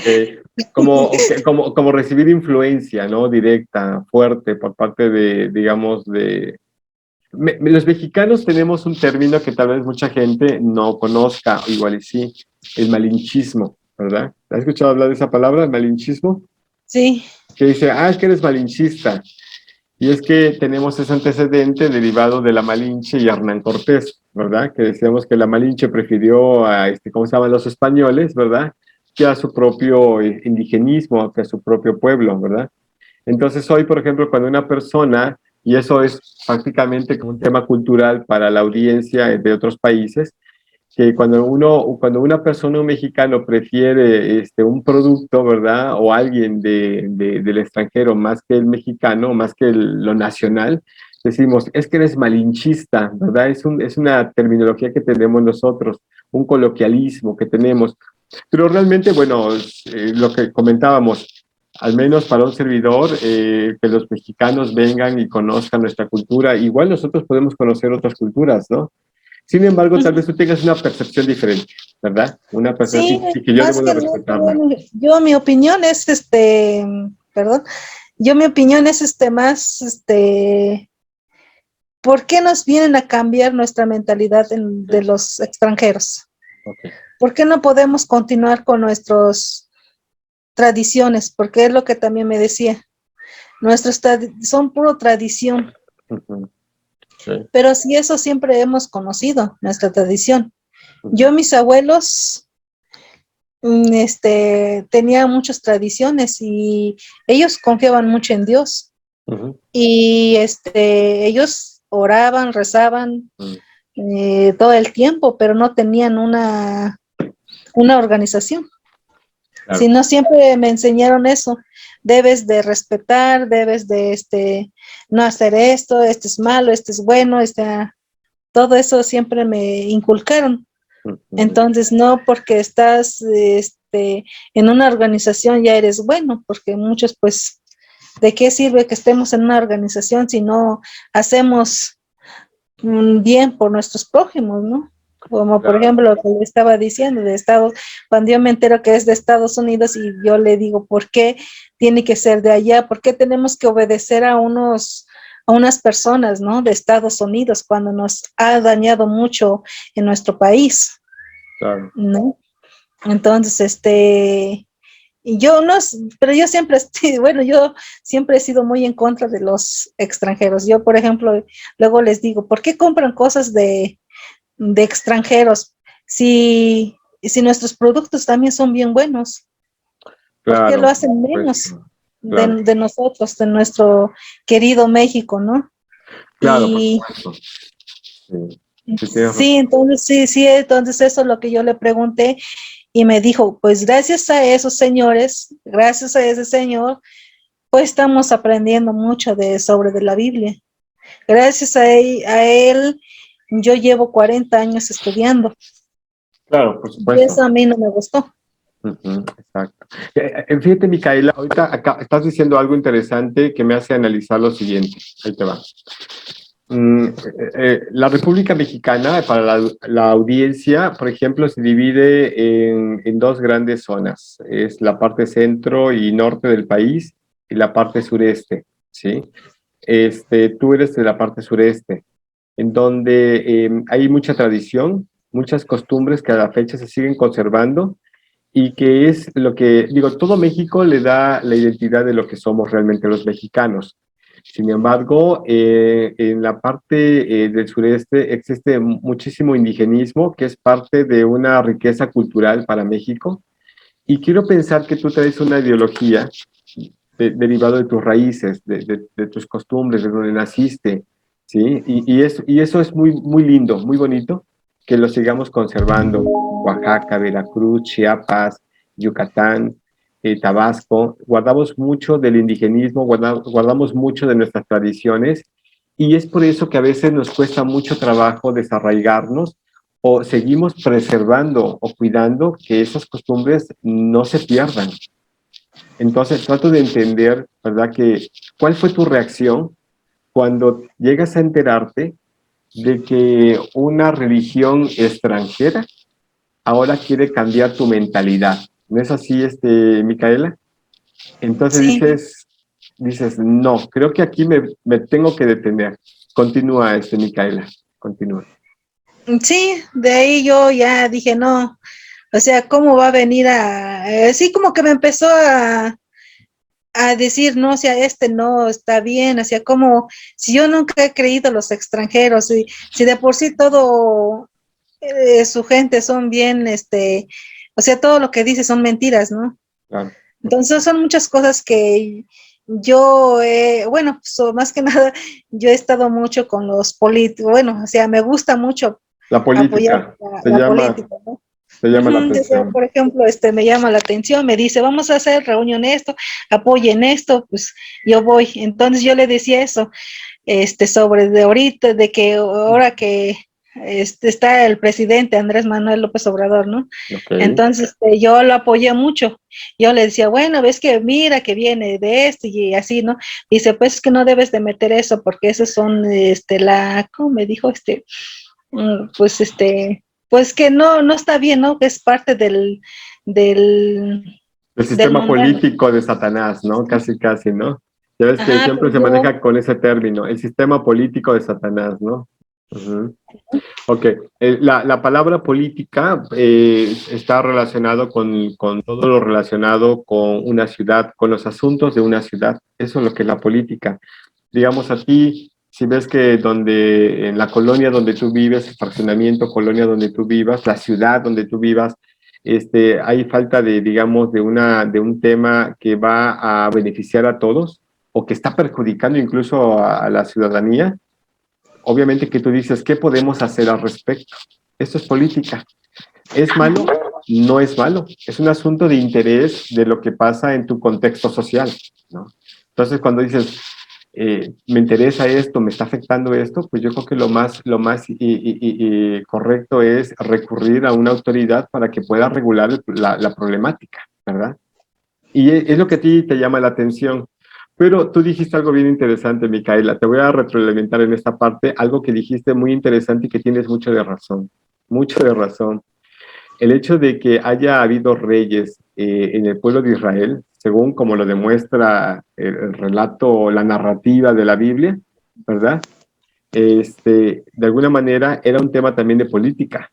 como recibir influencia, ¿no? Directa, fuerte, por parte de, digamos, los mexicanos tenemos un término que tal vez mucha gente no conozca, igual y sí, el malinchismo, ¿verdad? ¿Has escuchado hablar de esa palabra, el malinchismo? Sí. Que dice, es que eres malinchista. Y es que tenemos ese antecedente derivado de la Malinche y Hernán Cortés, ¿verdad? Que decíamos que la Malinche prefirió a, ¿cómo se llaman los españoles, ¿verdad? Que a su propio indigenismo, que a su propio pueblo, ¿verdad? Entonces hoy, por ejemplo, cuando una persona, y eso es prácticamente como un tema cultural para la audiencia de otros países, que cuando una persona, un mexicano, prefiere un producto, ¿verdad? O alguien del extranjero más que el mexicano, más que lo nacional, decimos, es que eres malinchista, ¿verdad? Es una terminología que tenemos nosotros, un coloquialismo que tenemos. Pero realmente, bueno, lo que comentábamos, al menos para un servidor, que los mexicanos vengan y conozcan nuestra cultura, igual nosotros podemos conocer otras culturas, ¿no? Sin embargo, tal vez tú tengas una percepción diferente, ¿verdad? Una Sí, percepción que yo más debo de que nada, respetarla. bueno, yo mi opinión es perdón, yo mi opinión es más ¿por qué nos vienen a cambiar nuestra mentalidad de los extranjeros? Okay. ¿Por qué no podemos continuar con nuestras tradiciones? Porque es lo que también me decía. Nuestras son puro tradición. Uh-huh. Okay. Pero si eso siempre hemos conocido, nuestra tradición. Uh-huh. Yo, mis abuelos, tenían muchas tradiciones y ellos confiaban mucho en Dios. Uh-huh. Y ellos oraban, rezaban, todo el tiempo, pero no tenían una organización. Claro. Sino siempre me enseñaron eso, debes de respetar, debes de no hacer esto, este es malo, este es bueno, todo eso siempre me inculcaron, Entonces, no porque estás en una organización ya eres bueno, porque muchos, pues, ¿de qué sirve que estemos en una organización si no hacemos bien por nuestros prójimos, ¿no? Como por Claro, ejemplo lo que le estaba diciendo de Estados, cuando yo me entero que es de Estados Unidos y yo le digo, ¿por qué tiene que ser de allá? ¿Por qué tenemos que obedecer a unas personas, ¿no? De Estados Unidos cuando nos ha dañado mucho en nuestro país, claro, ¿no? Entonces, y yo no, pero yo siempre, bueno, yo siempre he sido muy en contra de los extranjeros. Yo, por ejemplo, luego les digo, ¿por qué compran cosas de extranjeros si nuestros productos también son bien buenos? ¿Por qué lo claro, hacen pues, menos claro, de nosotros, de nuestro querido México, ¿no? claro, por Y supuesto. Sí, sí, tienes razón. sí, entonces sí, entonces eso es lo que yo le pregunté y me dijo, pues gracias a esos señores, gracias a ese señor, pues estamos aprendiendo mucho sobre de la Biblia. Gracias a él, yo llevo 40 años estudiando Claro, por y supuesto. eso a mí no me gustó. Exacto. Fíjate, Micaela, ahorita acá estás diciendo algo interesante que me hace analizar lo siguiente. Ahí te va. La República Mexicana, para la audiencia, por ejemplo, se divide en dos grandes zonas. Es la parte centro y norte del país y la parte sureste, ¿sí? Tú eres de la parte sureste, en donde hay mucha tradición, muchas costumbres que a la fecha se siguen conservando y que es lo que, digo, todo México le da la identidad de lo que somos realmente los mexicanos. Sin embargo, en la parte del sureste existe muchísimo indigenismo, que es parte de una riqueza cultural para México. Y quiero pensar que tú traes una ideología derivado de tus raíces, de tus costumbres, de donde naciste, ¿sí? Y eso es muy, muy lindo, muy bonito, que lo sigamos conservando. Oaxaca, Veracruz, Chiapas, Yucatán, Tabasco, guardamos mucho del indigenismo, guardamos mucho de nuestras tradiciones, y es por eso que a veces nos cuesta mucho trabajo desarraigarnos o seguimos preservando o cuidando que esas costumbres no se pierdan. Entonces trato de entender, ¿verdad? ¿Cuál fue tu reacción cuando llegas a enterarte de que una religión extranjera ahora quiere cambiar tu mentalidad? ¿No es así, Micaela? Entonces Sí, dices, no, creo que aquí me tengo que detener. Continúa, Micaela, continúa. sí, de ahí yo ya dije, no, o sea, ¿cómo va a venir sí, como que me empezó a decir, no, o sea, no está bien, o sea, como si yo nunca he creído a los extranjeros, si de por sí todo su gente son bien, o sea, todo lo que dice son mentiras, ¿no? Claro. Entonces son muchas cosas que yo, bueno, pues, más que nada, yo he estado mucho con los políticos, bueno, o sea, me gusta mucho La apoyar política la política, ¿no? te llama la Ujú, o sea, atención. por ejemplo, me llama la atención, me dice, vamos a hacer reunión esto, apoyen esto, pues yo voy. Entonces yo le decía eso, sobre de ahorita, de que ahora que está el presidente Andrés Manuel López Obrador, ¿no? Ok, Entonces yo lo apoyé mucho. Yo le decía, bueno, ves que mira que viene de esto y así, ¿no? Dice, pues es que no debes de meter eso porque esos son, ¿cómo me dijo? Pues pues que no está bien, ¿no? Que es parte del, el del sistema mundial. político de Satanás, ¿no? Casi, casi, ¿no? Ya ves que Ajá, siempre pero se maneja con ese término, el sistema político de Satanás, ¿no? Ujú. Ok, la palabra política está relacionado con todo lo relacionado con una ciudad, con los asuntos de una ciudad. Eso es lo que es la política. Digamos a ti, si ves que en la colonia donde tú vives, el fraccionamiento, colonia donde tú vivas, la ciudad donde tú vivas, hay falta digamos, de un tema que va a beneficiar a todos o que está perjudicando incluso a la ciudadanía, obviamente que tú dices, ¿qué podemos hacer al respecto? Esto es política. ¿Es malo? No es malo. Es un asunto de interés de lo que pasa en tu contexto social, ¿no? Entonces, cuando dices, me interesa esto, me está afectando esto, pues yo creo que lo más correcto es recurrir a una autoridad para que pueda regular la problemática, ¿verdad? Y es lo que a ti te llama la atención. Pero tú dijiste algo bien interesante, Micaela. Te voy a retroalimentar en esta parte, algo que dijiste muy interesante y que tienes mucho de razón. Mucho de razón. El hecho de que haya habido reyes en el pueblo de Israel, según como lo demuestra el relato, la narrativa de la Biblia, ¿verdad? De alguna manera era un tema también de política,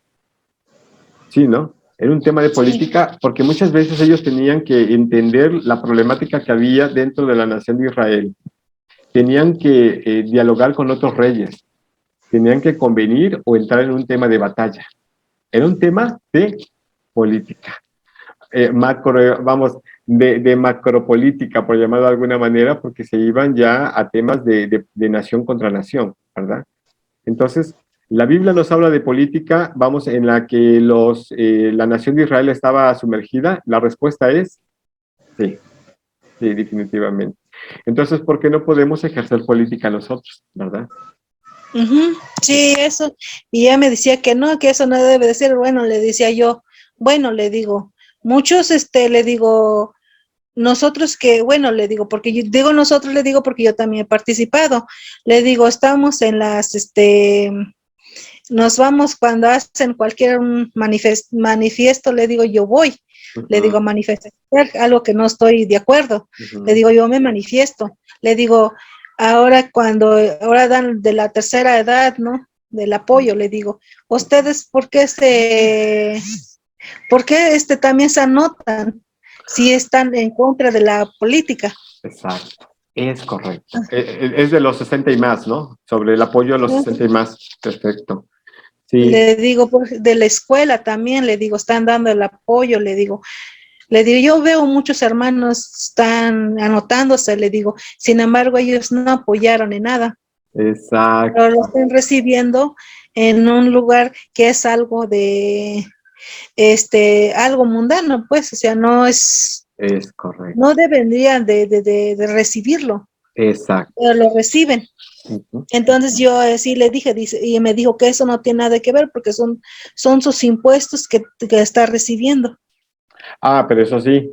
¿sí, no? Era un tema de Sí, política porque muchas veces ellos tenían que entender la problemática que había dentro de la nación de Israel. Tenían que dialogar con otros reyes, tenían que convenir o entrar en un tema de batalla. Era un tema de política. Vamos, de macropolítica, por llamarlo de alguna manera, porque se iban ya a temas de nación contra nación, ¿verdad? Entonces, la Biblia nos habla de política, vamos, en la que la nación de Israel estaba sumergida. La respuesta es sí, sí, definitivamente. Entonces, ¿por qué no podemos ejercer política nosotros, verdad? ujú, sí, eso. Y ella me decía que eso no debe de ser. Bueno, le decía yo, bueno, le digo, muchos, le digo, nosotros que, bueno, le digo, porque yo digo nosotros, le digo porque yo también he participado. Le digo, estamos en las, nos vamos cuando hacen cualquier manifiesto, le digo, yo voy, le digo, Ujú, a manifestar algo que no estoy de acuerdo, le ujú. digo, yo me manifiesto, le digo, ahora dan de la tercera edad, ¿no? Del apoyo, le digo, ustedes, ¿por qué también se anotan si están en contra de la política? Exacto, es correcto. Es de los 60 y más, ¿no? Sobre el apoyo a los 60 y más. Perfecto. Sí, Le digo, pues, de la escuela también, le digo, están dando el apoyo, le digo, yo veo muchos hermanos están anotándose, le digo, sin embargo, ellos no apoyaron en nada, pero lo exacto, están recibiendo en un lugar que es algo algo mundano, pues, o sea, es correcto. no deberían de recibirlo, Exacto. pero lo reciben. Ujú. Entonces yo sí le dije, dice, y me dijo que eso no tiene nada que ver porque son sus impuestos que está recibiendo. Ah, pero eso sí,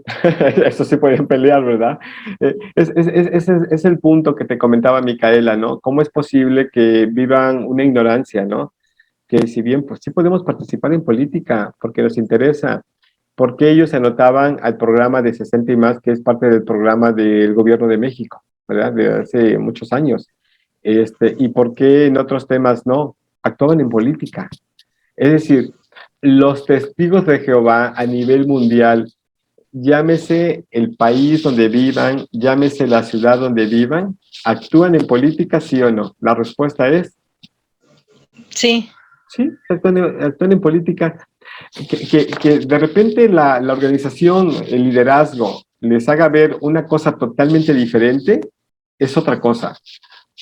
eso sí pueden pelear, ¿verdad? Es el punto que te comentaba Micaela, ¿no? ¿Cómo es posible que vivan una ignorancia, ¿no? Que si bien, pues sí podemos participar en política porque nos interesa, porque ellos se anotaban al programa de 60 y más, que es parte del programa del gobierno de México, ¿verdad? De hace muchos años. Y por qué en otros temas no, actúan en política. Es decir, los testigos de Jehová a nivel mundial, llámese el país donde vivan, llámese la ciudad donde vivan, ¿actúan en política, sí o no? La respuesta es Sí, sí, actúan en política. Que de repente la organización, el liderazgo, les haga ver una cosa totalmente diferente, es otra cosa.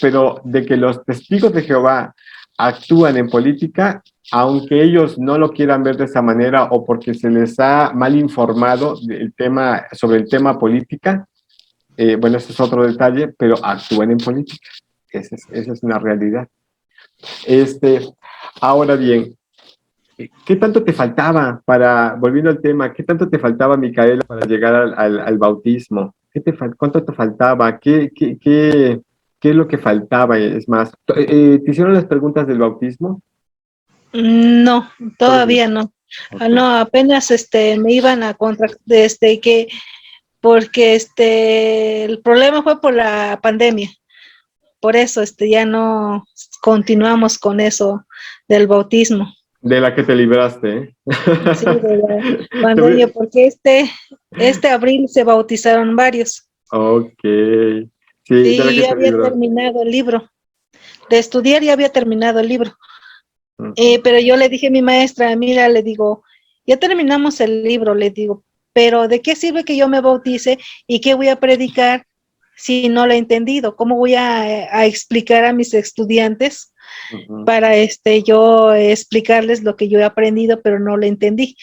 Pero de que los testigos de Jehová actúan en política, aunque ellos no lo quieran ver de esa manera o porque se les ha mal informado sobre el tema política, bueno, ese es otro detalle, pero actúan en política. Esa es una realidad. Este, ahora bien, ¿qué tanto te faltaba volviendo al tema, qué tanto te faltaba, Micaela, para llegar al bautismo? ¿Cuánto te faltaba? ¿Qué es lo que faltaba? Es más, ¿te hicieron las preguntas del bautismo? no, Todavía. todavía no. Ok. No, apenas me iban a porque el problema fue por la pandemia. Por eso ya no continuamos con eso del bautismo. De la que te libraste, ¿eh? Sí, de la Te pandemia, voy- porque este abril se bautizaron varios. Ok. Sí, de la Sí, que ya te había libraste. terminado el libro. De estudiar ya había terminado el libro. Ujú. Pero yo le dije a mi maestra, mira, le digo, ya terminamos el libro, le digo, pero ¿de qué sirve que yo me bautice y qué voy a predicar si no lo he entendido? ¿Cómo voy a explicar a mis estudiantes Ujú. para yo explicarles lo que yo he aprendido, pero no lo entendí?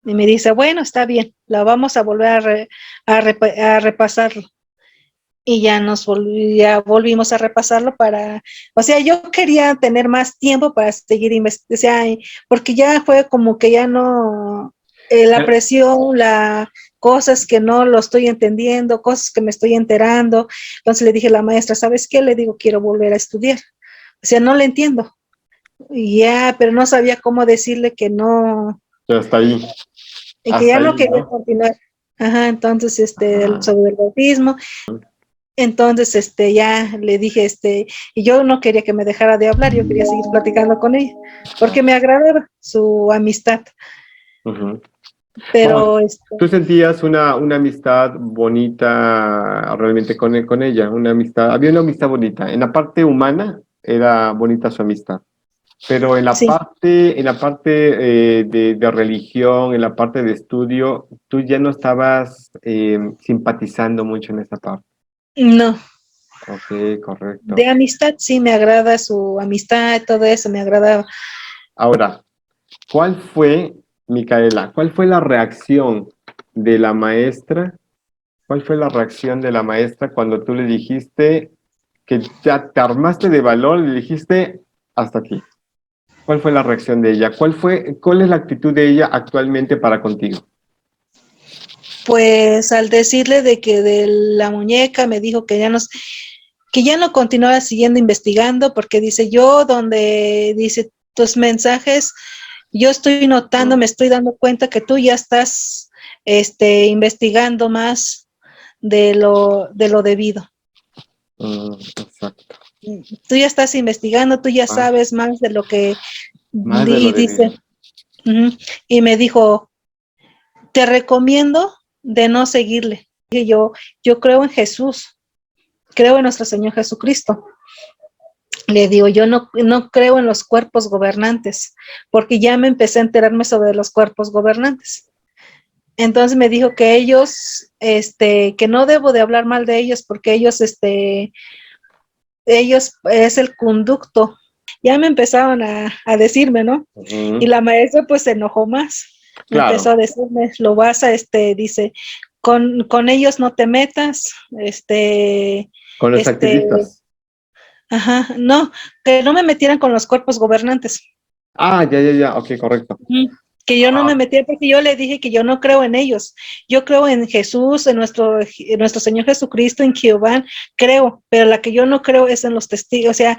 Y me dice, bueno, está bien, la vamos a volver a repasarlo. y ya volvimos a repasarlo o sea, yo quería tener más tiempo para seguir investigando, o sea, porque ya fue como que ya no, la presión, cosas que no lo estoy entendiendo, cosas que me estoy enterando. Entonces le dije a la maestra, ¿sabes qué? Le digo, quiero volver a estudiar. O sea, no le entiendo. Y ya, pero no sabía cómo decirle que no, Pero hasta ahí, y que ya hasta no ahí, quería ¿no? continuar. Ajá, entonces, Ajá. sobre el bautismo. Entonces, ya le dije, y yo no quería que me dejara de hablar, yo quería seguir platicando con ella, porque me agradaba su amistad, Ujú. Bueno, pero, tú sentías una amistad bonita realmente con ella, una amistad, había una amistad bonita. En la parte humana era bonita su amistad, pero sí, en la parte de religión, en la parte de estudio, tú ya no estabas simpatizando mucho en esa parte. no, Ok, correcto. de amistad sí me agrada su amistad, todo eso me agradaba. Ahora, ¿cuál fue, Micaela, cuál fue la reacción de la maestra? ¿Cuál fue la reacción de la maestra cuando tú le dijiste que ya te armaste de valor y le dijiste hasta aquí? ¿Cuál fue la reacción de ella? ¿Cuál es la actitud de ella actualmente para contigo? Pues al decirle de que de la muñeca me dijo que ya no continuara siguiendo investigando, porque dice yo, donde dice tus mensajes, yo estoy notando, Mm, me estoy dando cuenta que tú ya estás investigando más de lo debido. exacto. Tú ya estás investigando, tú ya Más, sabes más de lo que más de lo dice. debido. Y me dijo, te recomiendo de no seguirle. Y yo creo en Jesús, creo en nuestro Señor Jesucristo. Le digo, yo no creo en los cuerpos gobernantes, porque ya me empecé a enterarme sobre los cuerpos gobernantes. Entonces me dijo que ellos, que no debo de hablar mal de ellos, porque ellos es el conducto. Ya me empezaron a decirme, ¿no? Y Ujú. la maestra pues se enojó más. Me empezó Claro, a decirme, lo vas a, dice, con ellos no te metas, con los este, activistas. ajá, no, que no me metieran con los cuerpos gobernantes. Ah, ya, ya, ya, ok, correcto. Ujú. Que yo no me Ah, metía porque yo le dije que yo no creo en ellos. Yo creo en Jesús, en nuestro Señor Jesucristo, en Jehová, creo, pero la que yo no creo es en los testigos. O sea,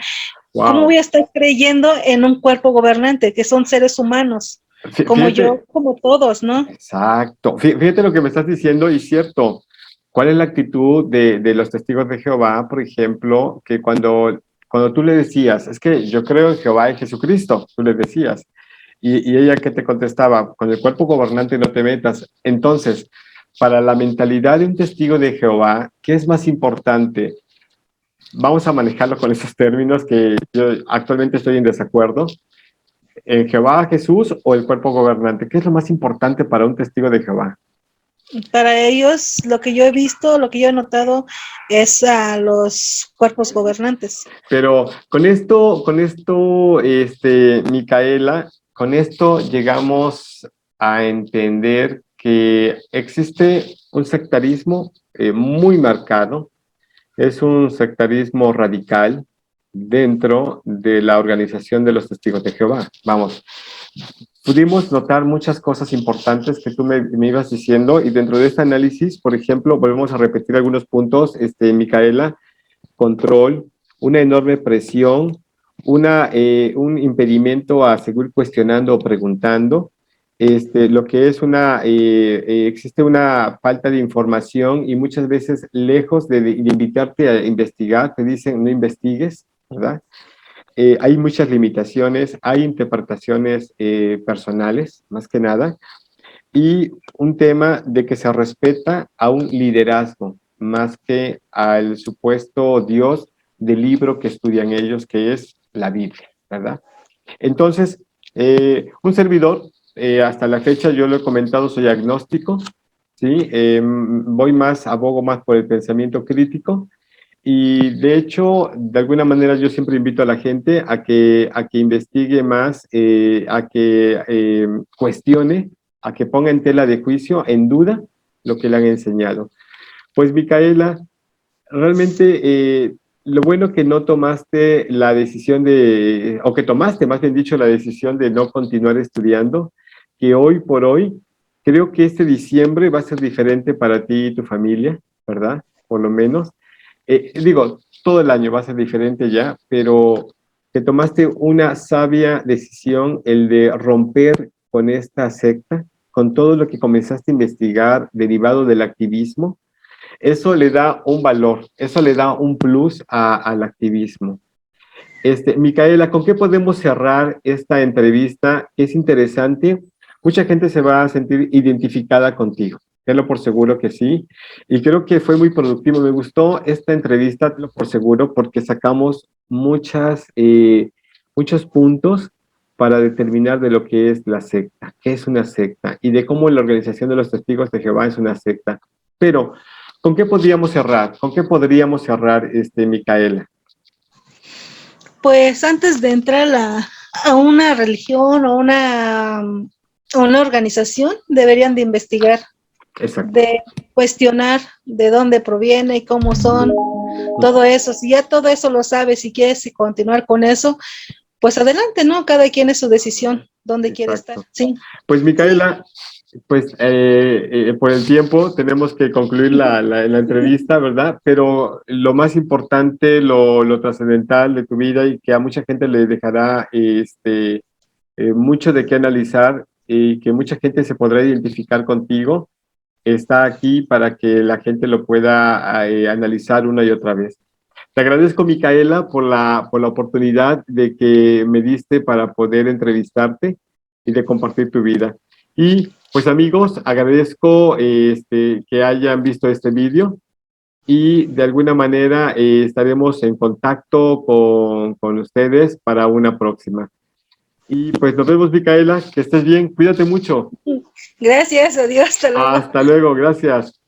¿cómo wow. voy a estar creyendo en un cuerpo gobernante que son seres humanos, como yo, Fíjate, como todos, ¿no? exacto. Fíjate lo que me estás diciendo y cierto. ¿Cuál es la actitud de los testigos de Jehová, por ejemplo, que cuando tú le decías, es que yo creo en Jehová y Jesucristo, tú le decías, y ella que te contestaba, con el cuerpo gobernante no te metas. Entonces, para la mentalidad de un testigo de Jehová, ¿qué es más importante? Vamos a manejarlo con esos términos que yo actualmente estoy en desacuerdo. ¿En Jehová, Jesús o el cuerpo gobernante? ¿Qué es lo más importante para un testigo de Jehová? Para ellos, lo que yo he visto, lo que yo he notado es a los cuerpos gobernantes. Pero Micaela, con esto llegamos a entender que existe un sectarismo muy marcado, es un sectarismo radical dentro de la organización de los testigos de Jehová. Vamos, pudimos notar muchas cosas importantes que tú me ibas diciendo y dentro de este análisis, por ejemplo, volvemos a repetir algunos puntos, Micaela, control, una enorme presión, un impedimento a seguir cuestionando o preguntando, lo que es existe una falta de información y muchas veces lejos de invitarte a investigar, te dicen no investigues, ¿verdad? Hay muchas limitaciones, hay interpretaciones personales, más que nada, y un tema de que se respeta a un liderazgo más que al supuesto Dios del libro que estudian ellos, que es la Biblia, ¿verdad? Entonces, un servidor, hasta la fecha yo lo he comentado, soy agnóstico, ¿sí? Abogo más por el pensamiento crítico, y de hecho, de alguna manera yo siempre invito a la gente a que investigue más, a que cuestione, a que ponga en tela de juicio, en duda, lo que le han enseñado. Pues Micaela, realmente lo bueno que no tomaste la decisión de, o que tomaste más bien dicho la decisión de no continuar estudiando, que hoy por hoy creo que este diciembre va a ser diferente para ti y tu familia, ¿verdad? Por lo menos. Digo, todo el año va a ser diferente ya, pero que tomaste una sabia decisión, el de romper con esta secta, con todo lo que comenzaste a investigar derivado del activismo. Eso le da un valor, eso le da un plus al activismo. Micaela, ¿con qué podemos cerrar esta entrevista? Es interesante. Mucha gente se va a sentir identificada contigo. Tenlo por seguro que sí. Y creo que fue muy productivo. Me gustó esta entrevista, tenlo por seguro, porque sacamos muchos puntos para determinar de lo que es la secta, qué es una secta y de cómo la Organización de los Testigos de Jehová es una secta. Pero, ¿con qué podríamos cerrar? ¿Con qué podríamos cerrar, Micaela? Pues antes de entrar a una religión o una organización, deberían de investigar, Exacto. de cuestionar de dónde proviene y cómo son, todo eso. Si ya todo eso lo sabes y quieres continuar con eso, pues adelante, ¿no? Cada quien es su decisión, dónde quiere estar. Exacto. Sí, Pues sí. Micaela, pues por el tiempo tenemos que concluir la entrevista, ¿verdad? Pero lo más importante, lo trascendental de tu vida y que a mucha gente le dejará mucho de qué analizar y que mucha gente se podrá identificar contigo, está aquí para que la gente lo pueda analizar una y otra vez. Te agradezco, Micaela, por la oportunidad de que me diste para poder entrevistarte y de compartir tu vida. Y pues amigos, agradezco que hayan visto este vídeo y de alguna manera estaremos en contacto con ustedes para una próxima. Y pues nos vemos, Micaela, que estés bien, cuídate mucho. Gracias, adiós, hasta luego. Hasta luego, gracias.